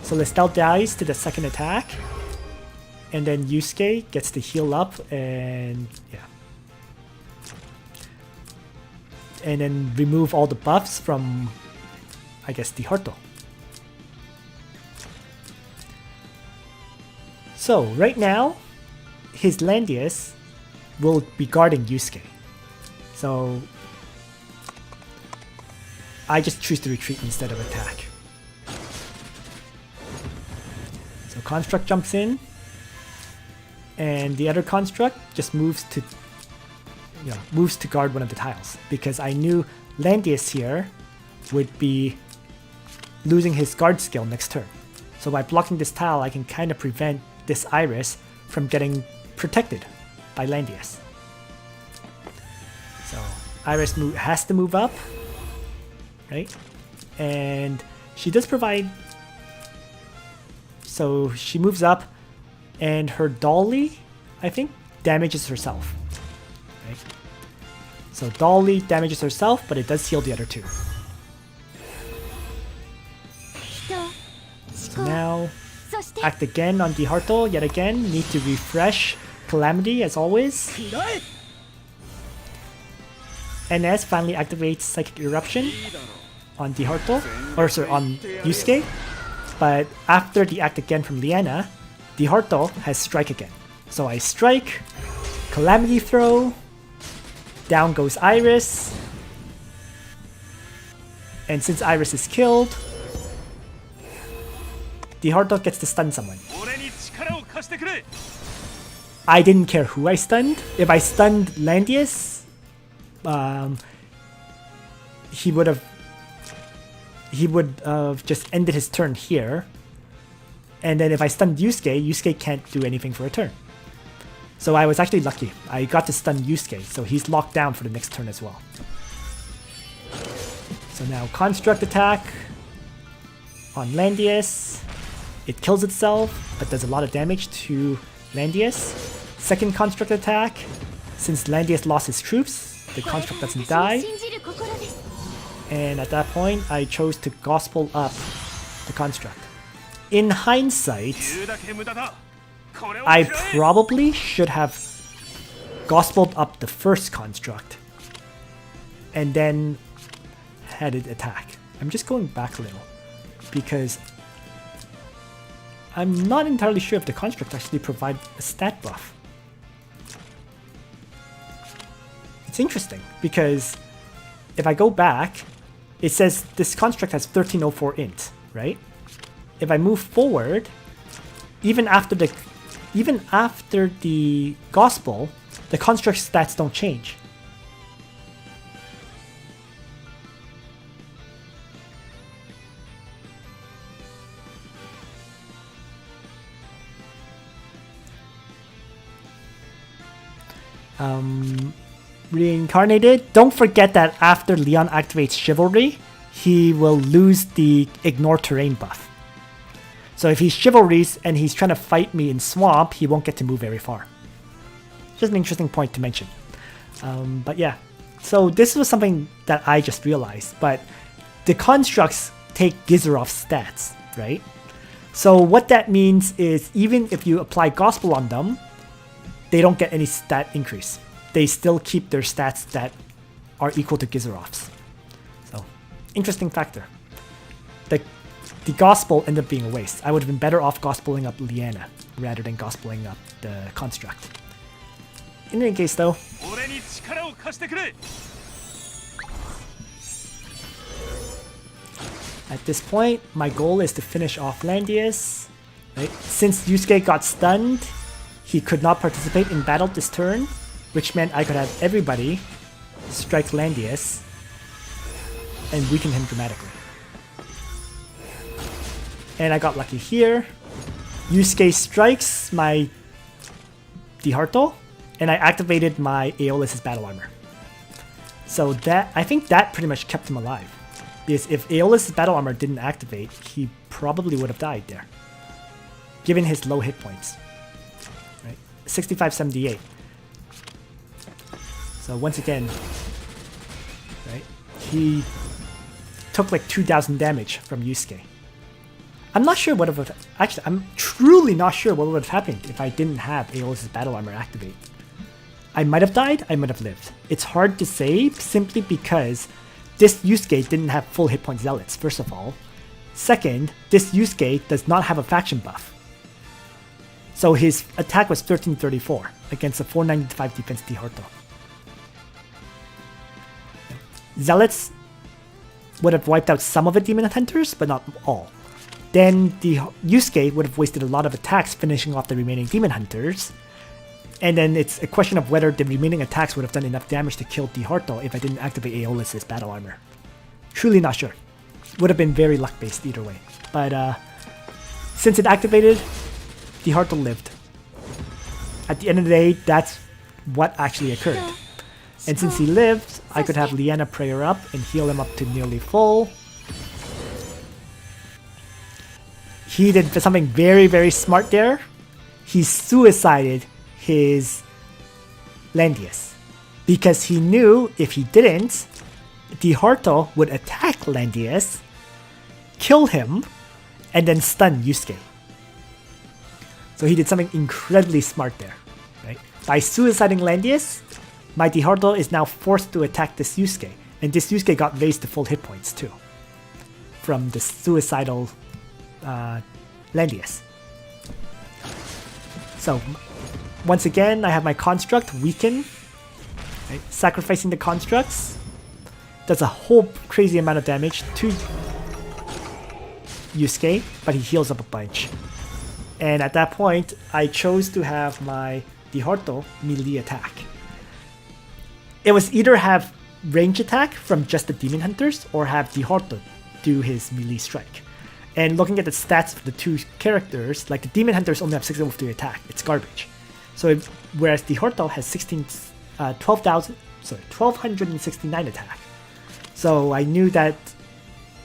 So Listel dies to the second attack, and then Yusuke gets to heal up and yeah. And then remove all the buffs from, I guess, the Harto. So right now, his Landius will be guarding Yusuke. So I just choose to retreat instead of attack. So Construct jumps in, and the other Construct just moves to guard one of the tiles, because I knew Landius here would be losing his guard skill next turn. So by blocking this tile, I can kind of prevent this Iris from getting protected by Landius. So Iris has to move up, right? And she does provide. So she moves up, and her Dolly, I think, damages herself. Right? So Dolly damages herself, but it does heal the other two. So now, act again on the Harto, yet again. Need to refresh Calamity as always. NS finally activates Psychic Eruption on the Harto, or sorry, on Yusuke. But after the act again from Liana, the Harto has Strike again. So I strike, Calamity Throw, down goes Iris, and since Iris is killed, the Harto gets to stun someone. I didn't care who I stunned. If I stunned Landius, he would have just ended his turn here. And then if I stunned Yusuke, Yusuke can't do anything for a turn. So I was actually lucky. I got to stun Yusuke, so he's locked down for the next turn as well. So now Construct attack on Landius. It kills itself, but does a lot of damage to Landius. Second Construct attack. Since Landius lost his troops, the Construct doesn't die. And at that point, I chose to Gospel up the Construct. In hindsight, I probably should have Gospeled up the first Construct and then had it attack. I'm just going back a little because I'm not entirely sure if the Construct actually provide a stat buff. It's interesting because if I go back, it says this Construct has 1304 int, right? If I move forward, even after the Gospel, the Construct stats don't change. Reincarnated. Don't forget that after Leon activates Chivalry, he will lose the Ignore Terrain buff. So if he's Chivalries and he's trying to fight me in Swamp, he won't get to move very far. Just an interesting point to mention. But yeah, so this was something that I just realized, but the Constructs take Gizarov's stats, right? So what that means is even if you apply Gospel on them, they don't get any stat increase. They still keep their stats that are equal to Gizarov's. So, interesting factor. The Gospel ended up being a waste. I would have been better off Gospeling up Liana rather than Gospeling up the Construct. In any case though, at this point, my goal is to finish off Landius. Right? Since Yusuke got stunned, he could not participate in battle this turn, which meant I could have everybody strike Landius and weaken him dramatically. And I got lucky here. Yusuke strikes my Diharto, and I activated my Aeolus's battle armor. So that, I think that pretty much kept him alive. Because if Aeolus' battle armor didn't activate, he probably would have died there. Given his low hit points. Right? 65-78. So once again, right, he took like 2,000 damage from Yusuke. I'm not sure what would have... Actually, I'm truly not sure what would have happened if I didn't have Aeolus' battle armor activate. I might have died, I might have lived. It's hard to say simply because this Yusuke didn't have full hit point zealots, first of all. Second, this Yusuke does not have a faction buff. So his attack was 1334 against a 495 defense Diharto. Zealots would have wiped out some of the Demon Hunters, but not all. Then the Yusuke would have wasted a lot of attacks finishing off the remaining Demon Hunters. And then it's a question of whether the remaining attacks would have done enough damage to kill Diharto if I didn't activate Aeolus' battle armor. Truly not sure. Would have been very luck-based either way. But since it activated, Diharto lived. At the end of the day, that's what actually occurred. And since he lived, I could have Liana prayer up and heal him up to nearly full. He did something very, very smart there. He suicided his Landius. Because he knew if he didn't, Diharto would attack Landius, kill him, and then stun Yusuke. So he did something incredibly smart there. Right? By suiciding Landius, my Diharto is now forced to attack this Yusuke. And this Yusuke got raised to full hit points too. From the suicidal Landius. So, once again, I have my construct weaken. Right? Sacrificing the constructs does a whole crazy amount of damage to Yusuke, but he heals up a bunch. And at that point, I chose to have my Diharto melee attack. It was either have range attack from just the Demon Hunters or have Diharto do his melee strike. And looking at the stats for the two characters, like the Demon Hunters only have 6 level 3 attack. It's garbage. So whereas Diharto has 1269 attack. So I knew that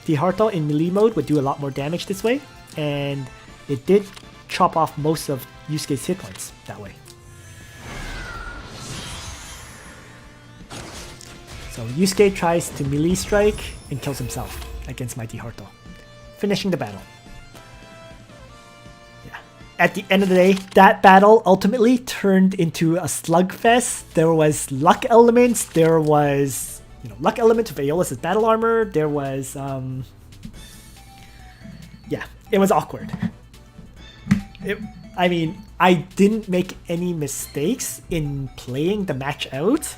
Diharto in melee mode would do a lot more damage this way, and it did chop off most of Yusuke's hit points that way. So Yusuke tries to melee strike and kills himself against my Diharto, finishing the battle. Yeah. At the end of the day, that battle ultimately turned into a slugfest. There was luck elements, there was luck elements of Aeolus' battle armor, there was yeah, it was awkward. I mean, I didn't make any mistakes in playing the match out,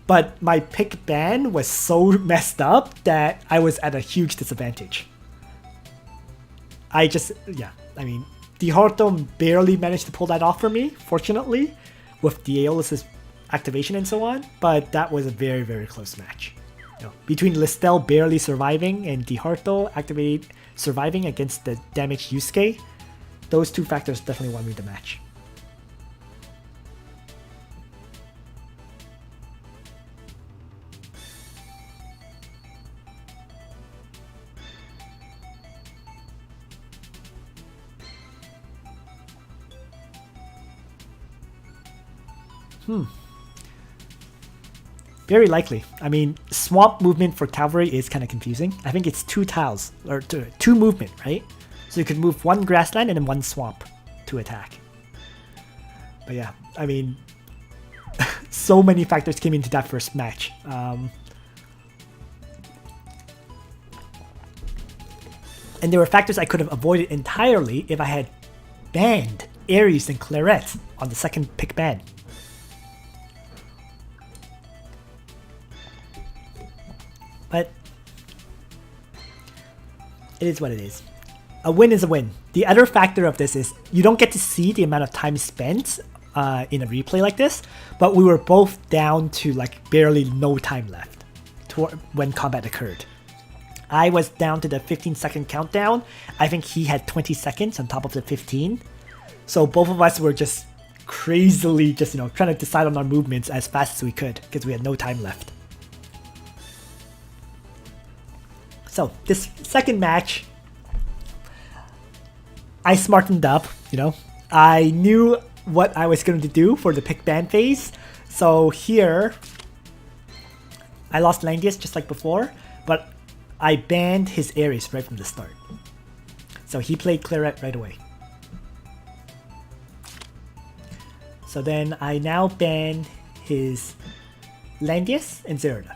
but my pick ban was so messed up that I was at a huge disadvantage. I mean, Diharto barely managed to pull that off for me, fortunately, with the Aeolus' activation and so on, but that was a very, very close match. Between Listel barely surviving and Diharto surviving against the damaged Yusuke, those two factors definitely won me the match. Very likely. I mean, swamp movement for cavalry is kind of confusing. I think it's 2 tiles, or 2 movement, right? So you could move 1 grassland and then 1 swamp to attack. But yeah, I mean, so many factors came into that first match. And there were factors I could have avoided entirely if I had banned Ares and Claret on the second pick ban. But it is what it is. A win is a win. The other factor of this is you don't get to see the amount of time spent in a replay like this, but we were both down to like barely no time left when combat occurred. I was down to the 15-second countdown. I think he had 20 seconds on top of the 15. So both of us were just crazily trying to decide on our movements as fast as we could because we had no time left. So this second match, I smartened up, you know. I knew what I was going to do for the pick ban phase. So here, I lost Langrisser just like before, but I banned his Ares right from the start. So he played Claret right away. So then I now ban his Langrisser and Zerida.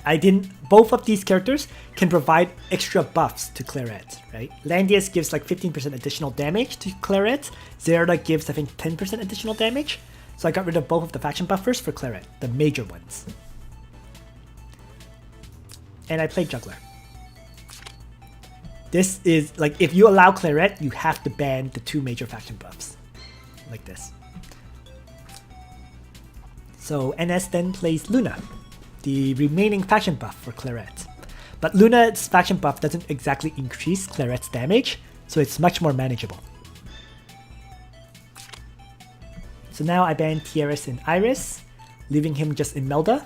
I didn't. Both of these characters can provide extra buffs to Claret, right? Langrisser gives like 15% additional damage to Claret. Zerida gives, I think, 10% additional damage. So I got rid of both of the faction buffers for Claret, the major ones. And I played Juggler. This is like, if you allow Claret, you have to ban the 2 major faction buffs, like this. So NS then plays Luna, the remaining faction buff for Claret. But Luna's faction buff doesn't exactly increase Claret's damage, so it's much more manageable. So now I ban Tiaris and Iris, leaving him just Imelda.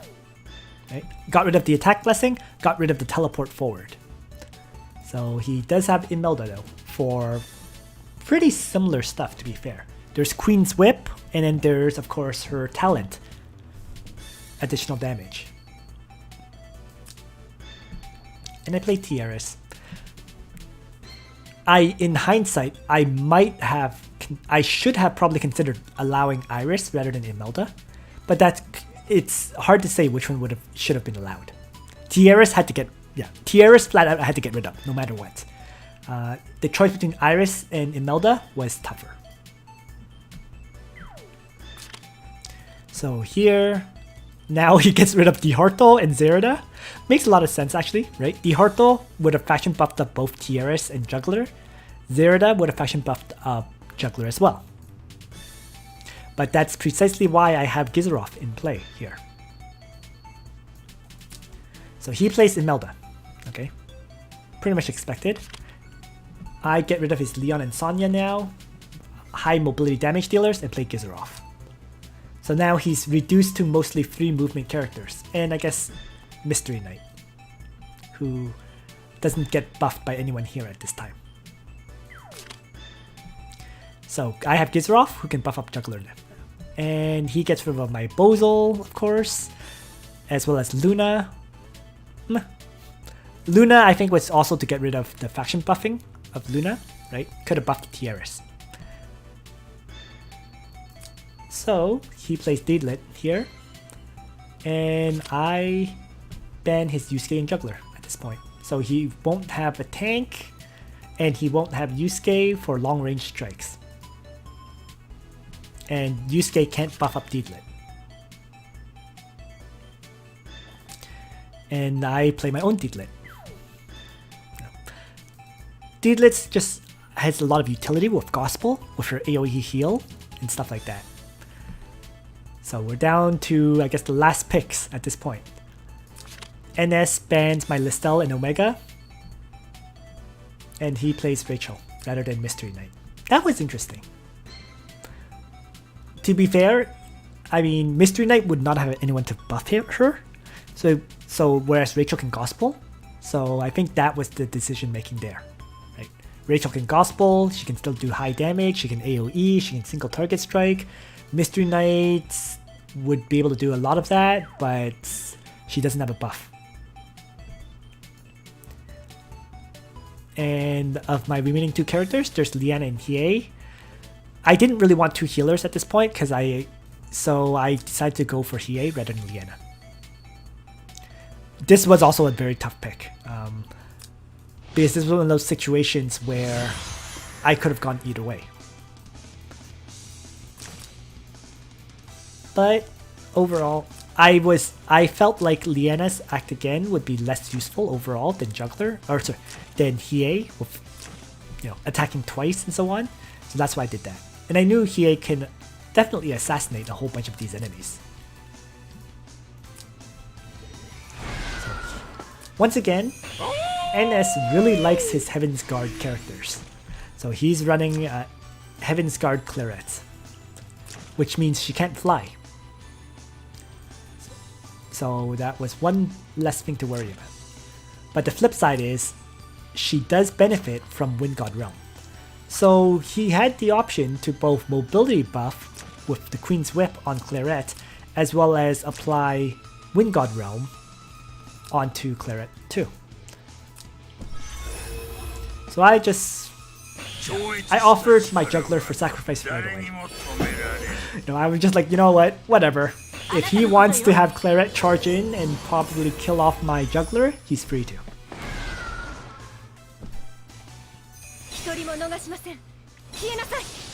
Right? Got rid of the attack blessing, got rid of the teleport forward. So he does have Imelda though, for pretty similar stuff to be fair. There's Queen's Whip, and then there's of course her talent, additional damage. And I play Tiaris. In hindsight, I should have probably considered allowing Iris rather than Imelda, but it's hard to say which one should have been allowed. Tiaris flat out had to get rid of, no matter what. The choice between Iris and Imelda was tougher. So here, now he gets rid of Diharto and Zerida. Makes a lot of sense actually, right? Diharto would have faction buffed up both Tiaris and Juggler. Zerida would have faction buffed up Juggler as well. But that's precisely why I have Gizaroff in play here. So he plays Imelda, okay? Pretty much expected. I get rid of his Leon and Sonya now, high mobility damage dealers, and play Gizaroff. So now he's reduced to mostly 3 movement characters, and I guess Mystery Knight, who doesn't get buffed by anyone here at this time. So I have Gizaroff, who can buff up Juggler now. And he gets rid of my Bozel, of course, as well as Luna. Luna, I think, was also to get rid of the faction buffing of Luna, right? Could have buffed Tiaris. So he plays Deedlit here, and I ban his Yusuke and Juggler at this point. So he won't have a tank, and he won't have Yusuke for long range strikes. And Yusuke can't buff up Deedlit. And I play my own Deedlit. Deedlit just has a lot of utility with Gospel, with her AoE heal, and stuff like that. So we're down to, I guess, the last picks at this point. NS bans my Listel and Omega, and he plays Rachel rather than Mystery Knight. That was interesting. To be fair, I mean, Mystery Knight would not have anyone to buff her, so whereas Rachel can Gospel, so I think that was the decision making there. Right? Rachel can Gospel, she can still do high damage, she can AoE, she can single target strike. Mystery Knight would be able to do a lot of that, but she doesn't have a buff. And of my remaining 2 characters, there's Liana and Hiei. I didn't really want 2 healers at this point, so I decided to go for Hiei rather than Liana. This was also a very tough pick, because this was one of those situations where I could have gone either way. But overall, I felt like Liana's Act Again would be less useful overall than than Hiei, with attacking twice and so on. So that's why I did that. And I knew Hiei can definitely assassinate a whole bunch of these enemies. So, once again, NS really likes his Heaven's Guard characters. So he's running Heaven's Guard Claret, which means she can't fly. So that was one less thing to worry about. But the flip side is, she does benefit from Wind God Realm. So he had the option to both mobility buff with the Queen's Whip on Claret, as well as apply Wind God Realm onto Claret too. So I offered my juggler for sacrifice right away. No, I was just like, you know what, whatever. If he wants to have Claret charge in and probably kill off my juggler, he's free to.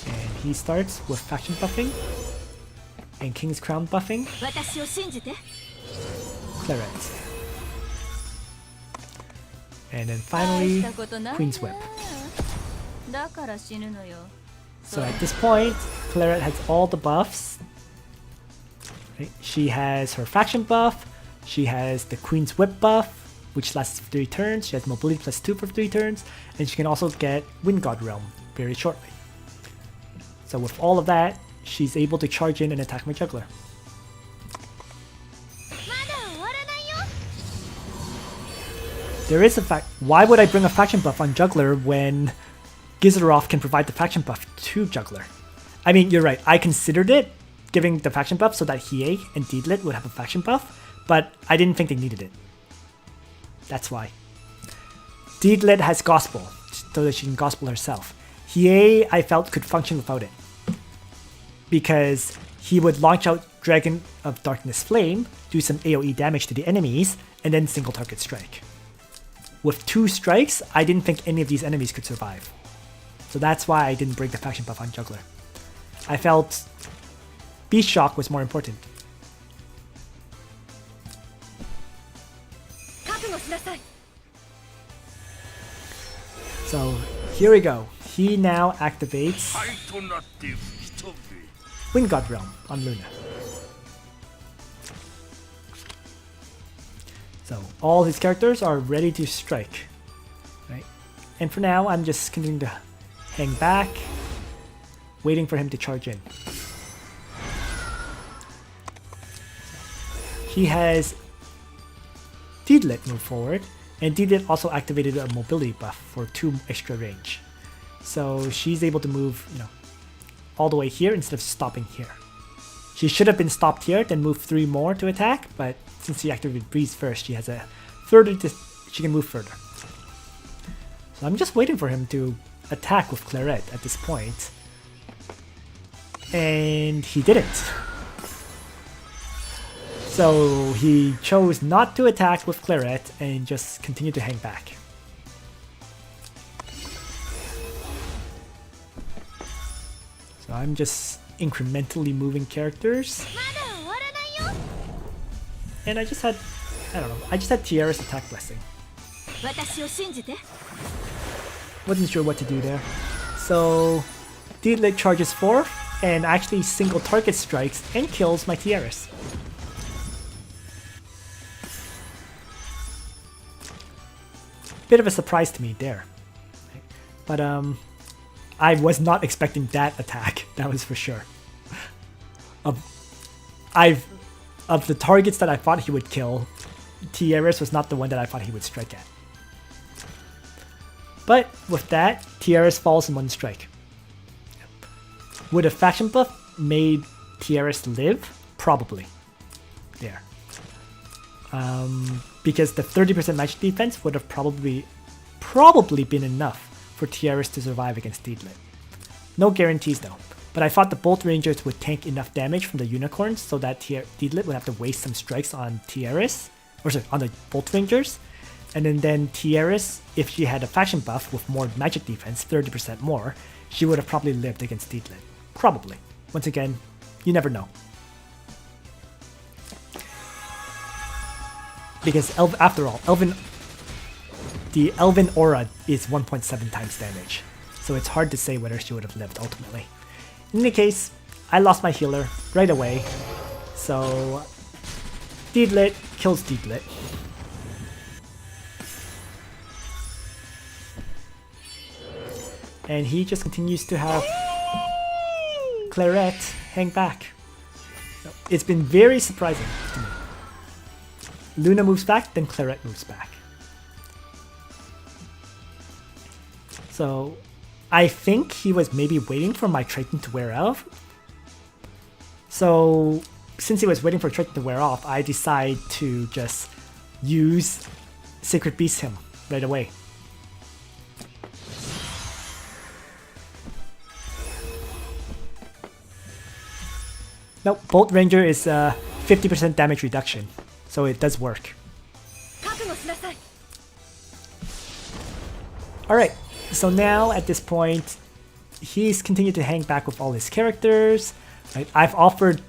And he starts with faction buffing and King's Crown buffing. Claret. And then finally, Queen's Whip. So at this point, Claret has all the buffs. Right? She has her faction buff, she has the Queen's Whip buff, which lasts for 3 turns, she has mobility +2 for 3 turns, and she can also get Wind God Realm very shortly. So with all of that, she's able to charge in and attack my juggler. There is a fact. Why would I bring a faction buff on juggler when Gizaroth can provide the faction buff to juggler? I mean, you're right. I considered it, giving the faction buff so that Hiei and Deedlit would have a faction buff, but I didn't think they needed it. That's why. Deedlit has Gospel, so that she can Gospel herself. Hiei, I felt, could function without it, because he would launch out Dragon of Darkness Flame, do some AoE damage to the enemies, and then single target strike. With 2 strikes, I didn't think any of these enemies could survive. So that's why I didn't bring the faction buff on juggler. I felt Beast Shock was more important. So here we go. He now activates Wind God Realm on Luna. So all his characters are ready to strike, right? And for now, I'm just continuing to hang back, waiting for him to charge in. He has Deedlit move forward, and Deedlit also activated a mobility buff for 2 extra range. So she's able to move, all the way here instead of stopping here. She should have been stopped here, then move 3 more to attack, but since she activated Breeze first, she has a further she can move further. So I'm just waiting for him to attack with Claret at this point. And he didn't. So he chose not to attack with Claret and just continued to hang back. So I'm just incrementally moving characters. And I just had Tiara's attack blessing. Wasn't sure what to do there. So Deedlit charges 4 and actually single target strikes and kills my Tiaras. Bit of a surprise to me there. But I was not expecting that attack, that was for sure. Of the targets that I thought he would kill, Tiaras was not the one that I thought he would strike at. But with that, Tiaras falls in 1 strike. Would a faction buff made Tiaras live? Probably. There. Because the 30% magic defense would have probably been enough for Tiaras to survive against Deedlit. No guarantees though. But I thought the Bolt Rangers would tank enough damage from the Unicorns so that Deedlit would have to waste some strikes on Tiaras, on the Bolt Rangers. And then Tiaras, if she had a faction buff with more magic defense, 30% more, she would have probably lived against Deedlit. Probably. Once again, you never know. Because after all, the Elven Aura is 1.7 times damage. So it's hard to say whether she would have lived ultimately. In any case, I lost my healer right away. So Deedlit kills Deedlit. And he just continues to have Claret hang back. It's been very surprising to me. Luna moves back, then Claret moves back. So I think he was maybe waiting for my Triton to wear off. So since he was waiting for Triton to wear off, I decide to just use Sacred Beast him right away. Nope, Bolt Ranger is 50% damage reduction, so it does work. Alright, so now at this point, he's continued to hang back with all his characters. Right? I've offered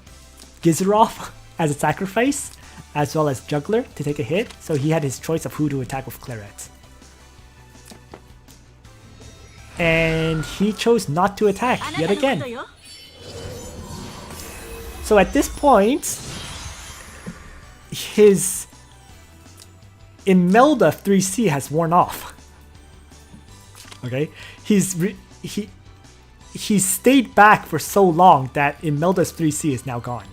Gizaroff as a sacrifice, as well as Juggler to take a hit, so he had his choice of who to attack with Claret. And he chose not to attack yet again. So at this point, his Imelda 3C has worn off. Okay, he stayed back for so long that Imelda's 3C is now gone.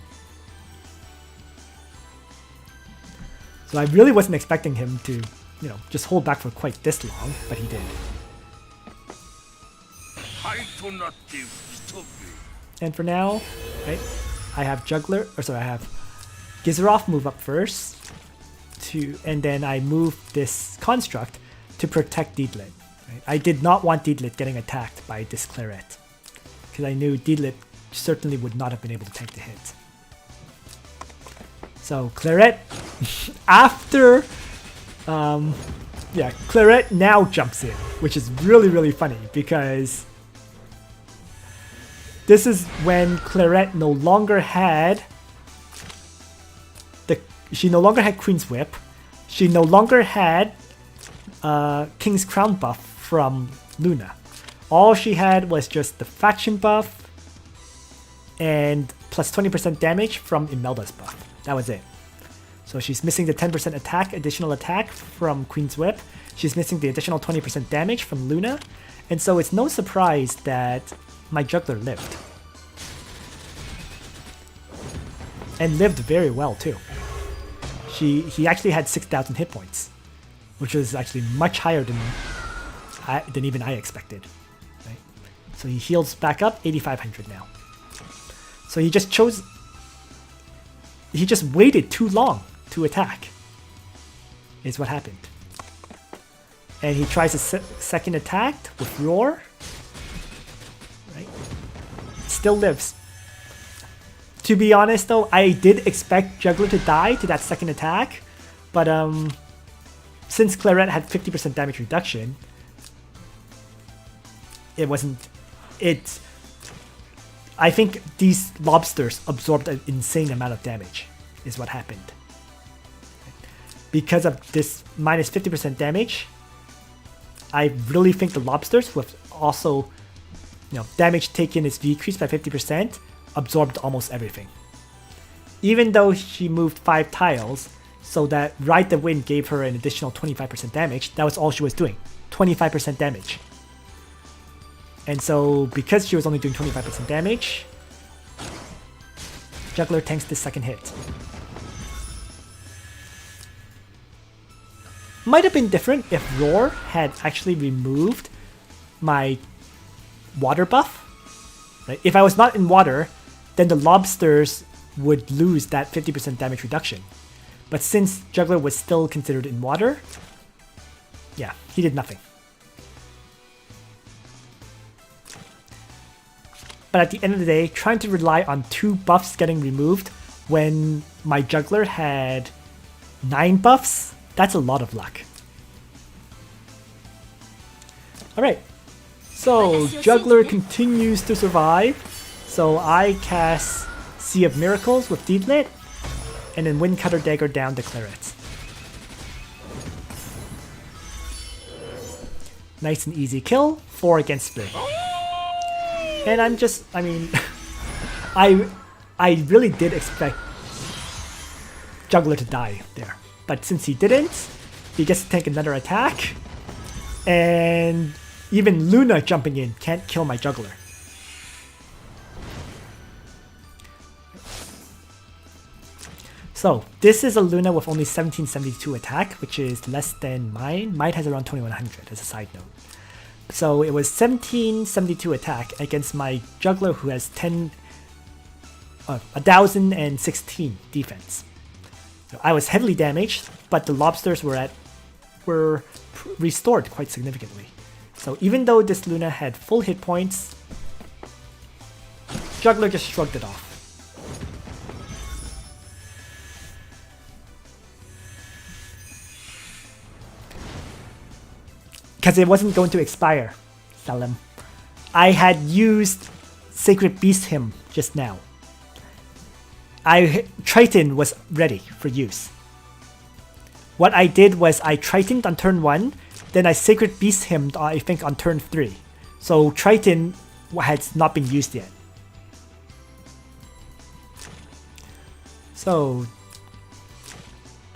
So I really wasn't expecting him to, just hold back for quite this long, but he did. And for now, right, I have Juggler, I have Gizaroff move up first, and then I move this Construct to protect Deedlit. Right? I did not want Deedlit getting attacked by this Claret, because I knew Deedlit certainly would not have been able to tank the hit. So Claret, after, Claret now jumps in, which is really, really funny, because this is when Claret no longer had she no longer had Queen's Whip, she no longer had King's Crown buff from Luna. All she had was just the faction buff and plus 20% damage from Imelda's buff. That was it. So she's missing the 10% additional attack from Queen's Whip. She's missing the additional 20% damage from Luna. And so it's no surprise that my Juggler lived. And lived very well too. He actually had 6,000 hit points, which was actually much higher than even I expected. Right? So he heals back up 8,500 now. So he just waited too long to attack, is what happened. And he tries a second attack with Roar. Right? Still lives. To be honest though, I did expect Juggler to die to that second attack, but since Claret had 50% damage reduction, it wasn't... I think these lobsters absorbed an insane amount of damage, is what happened. Because of this minus 50% damage, I really think the lobsters with also, damage taken is decreased by 50%, absorbed almost everything. Even though she moved 5 tiles, so that Ride the Wind gave her an additional 25% damage, that was all she was doing. 25% damage. And so, because she was only doing 25% damage, Juggler tanks the second hit. Might have been different if Roar had actually removed my water buff. Right? If I was not in water, then the lobsters would lose that 50% damage reduction. But since Juggler was still considered in water, yeah, he did nothing. But at the end of the day, trying to rely on 2 buffs getting removed when my Juggler had 9 buffs, that's a lot of luck. Alright, so Juggler continues to survive. So I cast Sea of Miracles with Deedlit, and then Windcutter Dagger down to Claret. Nice and easy kill, 4 against 3. And I really did expect Juggler to die there. But since he didn't, he gets to take another attack. And even Luna jumping in can't kill my Juggler. So this is a Luna with only 1772 attack, which is less than mine. Mine has around 2100 as a side note. So it was 1772 attack against my juggler who has 1016 defense. So I was heavily damaged, but the lobsters were restored quite significantly. So even though this Luna had full hit points, juggler just shrugged it off. Because it wasn't going to expire, Salim. I had used Sacred Beast him just now. Triton was ready for use. What I did was I Tritoned on turn 1, then I Sacred Beast him I think on turn 3. So Triton has not been used yet. So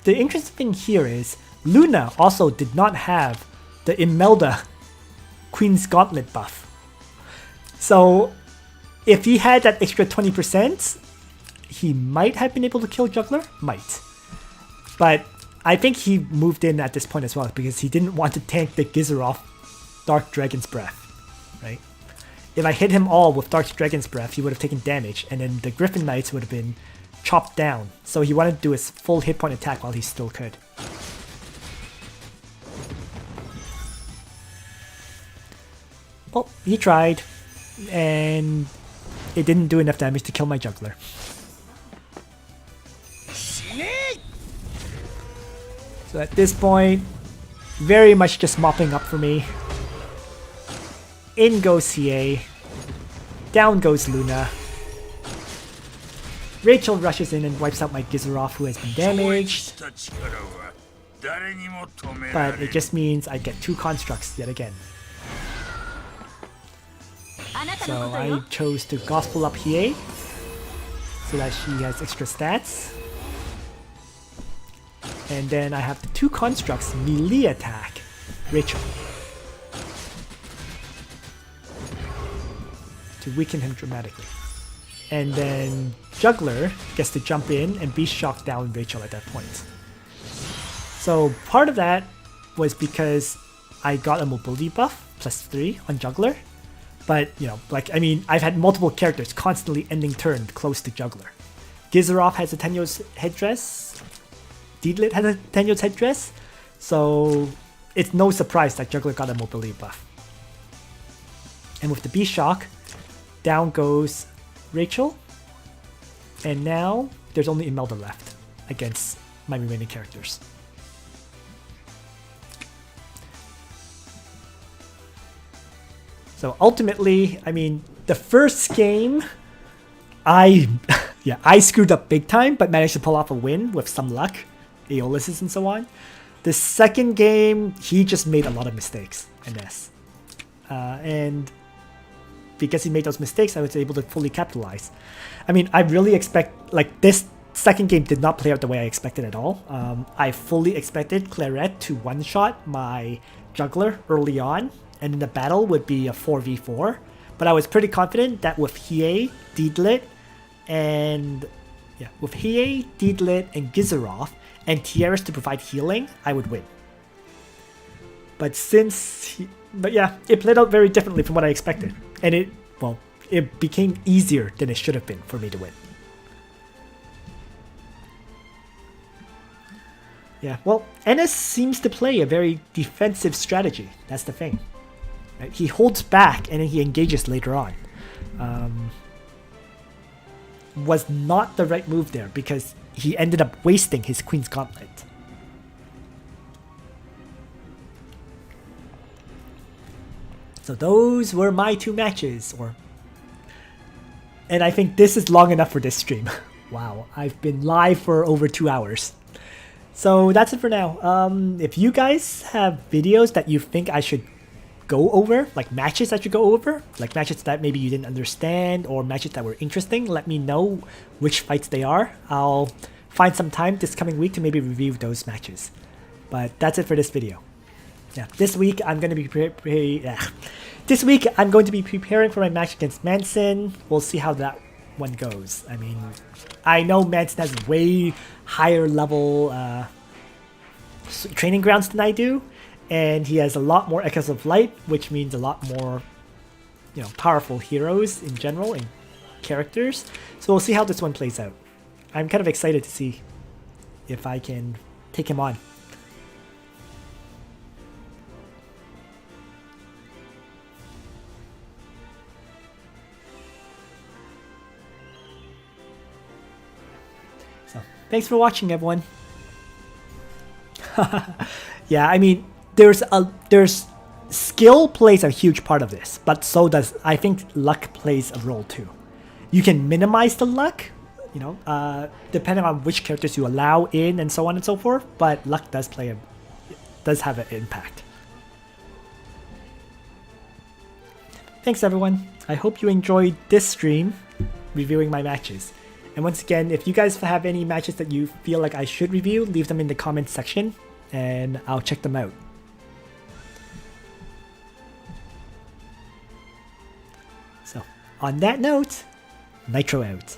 the interesting thing here is Luna also did not have the Imelda Queen's Gauntlet buff. So if he had that extra 20%, he might have been able to kill Juggler? Might. But I think he moved in at this point as well because he didn't want to tank the Gizaroth Dark Dragon's Breath, right? If I hit him all with Dark Dragon's Breath, he would have taken damage, and then the Griffin Knights would have been chopped down. So he wanted to do his full hit point attack while he still could. Well, he tried, and it didn't do enough damage to kill my juggler. So at this point, very much just mopping up for me. In goes CA. Down goes Luna. Rachel rushes in and wipes out my Gizaroth who has been damaged. But it just means I get 2 constructs yet again. So I chose to Gospel up Hiei so that she has extra stats. And then I have the 2 constructs melee attack Rachel to weaken him dramatically. And then Juggler gets to jump in and Beast Shock down Rachel at that point. So part of that was because I got a mobility buff +3 on Juggler. But, you know, like, I mean, I've had multiple characters constantly ending turn close to Juggler. Gizaroth has a Tenyo's headdress. Deedlit has a Tenyo's headdress. So it's no surprise that Juggler got a mobility buff. And with the Beast Shock, down goes Rachel. And now there's only Imelda left against my remaining characters. So ultimately, I mean, the first game, I screwed up big time, but managed to pull off a win with some luck, Aeoluses and so on. The second game, he just made a lot of mistakes, Ines. And because he made those mistakes, I was able to fully capitalize. I mean, I really expect, like, this second game did not play out the way I expected at all. I fully expected Claret to one-shot my Juggler early on, and in the battle would be a 4v4. But I was pretty confident that with Hiei, Deedlit, and Gizaroth, and Tiaras to provide healing, I would win. But it played out very differently from what I expected. And it became easier than it should have been for me to win. Yeah, well, Ennis seems to play a very defensive strategy. That's the thing. Right? He holds back and then he engages later on. Was not the right move there because he ended up wasting his Queen's Gauntlet. So those were my 2 matches, and I think this is long enough for this stream. Wow, I've been live for over 2 hours. So that's it for now. If you guys have videos that you think I should go over, like matches I should go over, like matches that maybe you didn't understand or matches that were interesting, let me know which fights they are. I'll find some time this coming week to maybe review those matches. But that's it for this video. Yeah, this week I'm going to be preparing for my match against Manson. We'll see how that one goes. I mean, I know Manson has way higher level training grounds than I do, and he has a lot more Echoes of Light, which means a lot more, you know, powerful heroes in general and characters. So we'll see how this one plays out. I'm kind of excited to see if I can take him on. So thanks for watching, everyone. Yeah, I mean, there's skill plays a huge part of this, but so does, I think, luck plays a role too. You can minimize the luck, you know, depending on which characters you allow in and so on and so forth, but luck does have an impact. Thanks everyone. I hope you enjoyed this stream reviewing my matches. And once again, if you guys have any matches that you feel like I should review, leave them in the comments section and I'll check them out. So, on that note, Nitro out.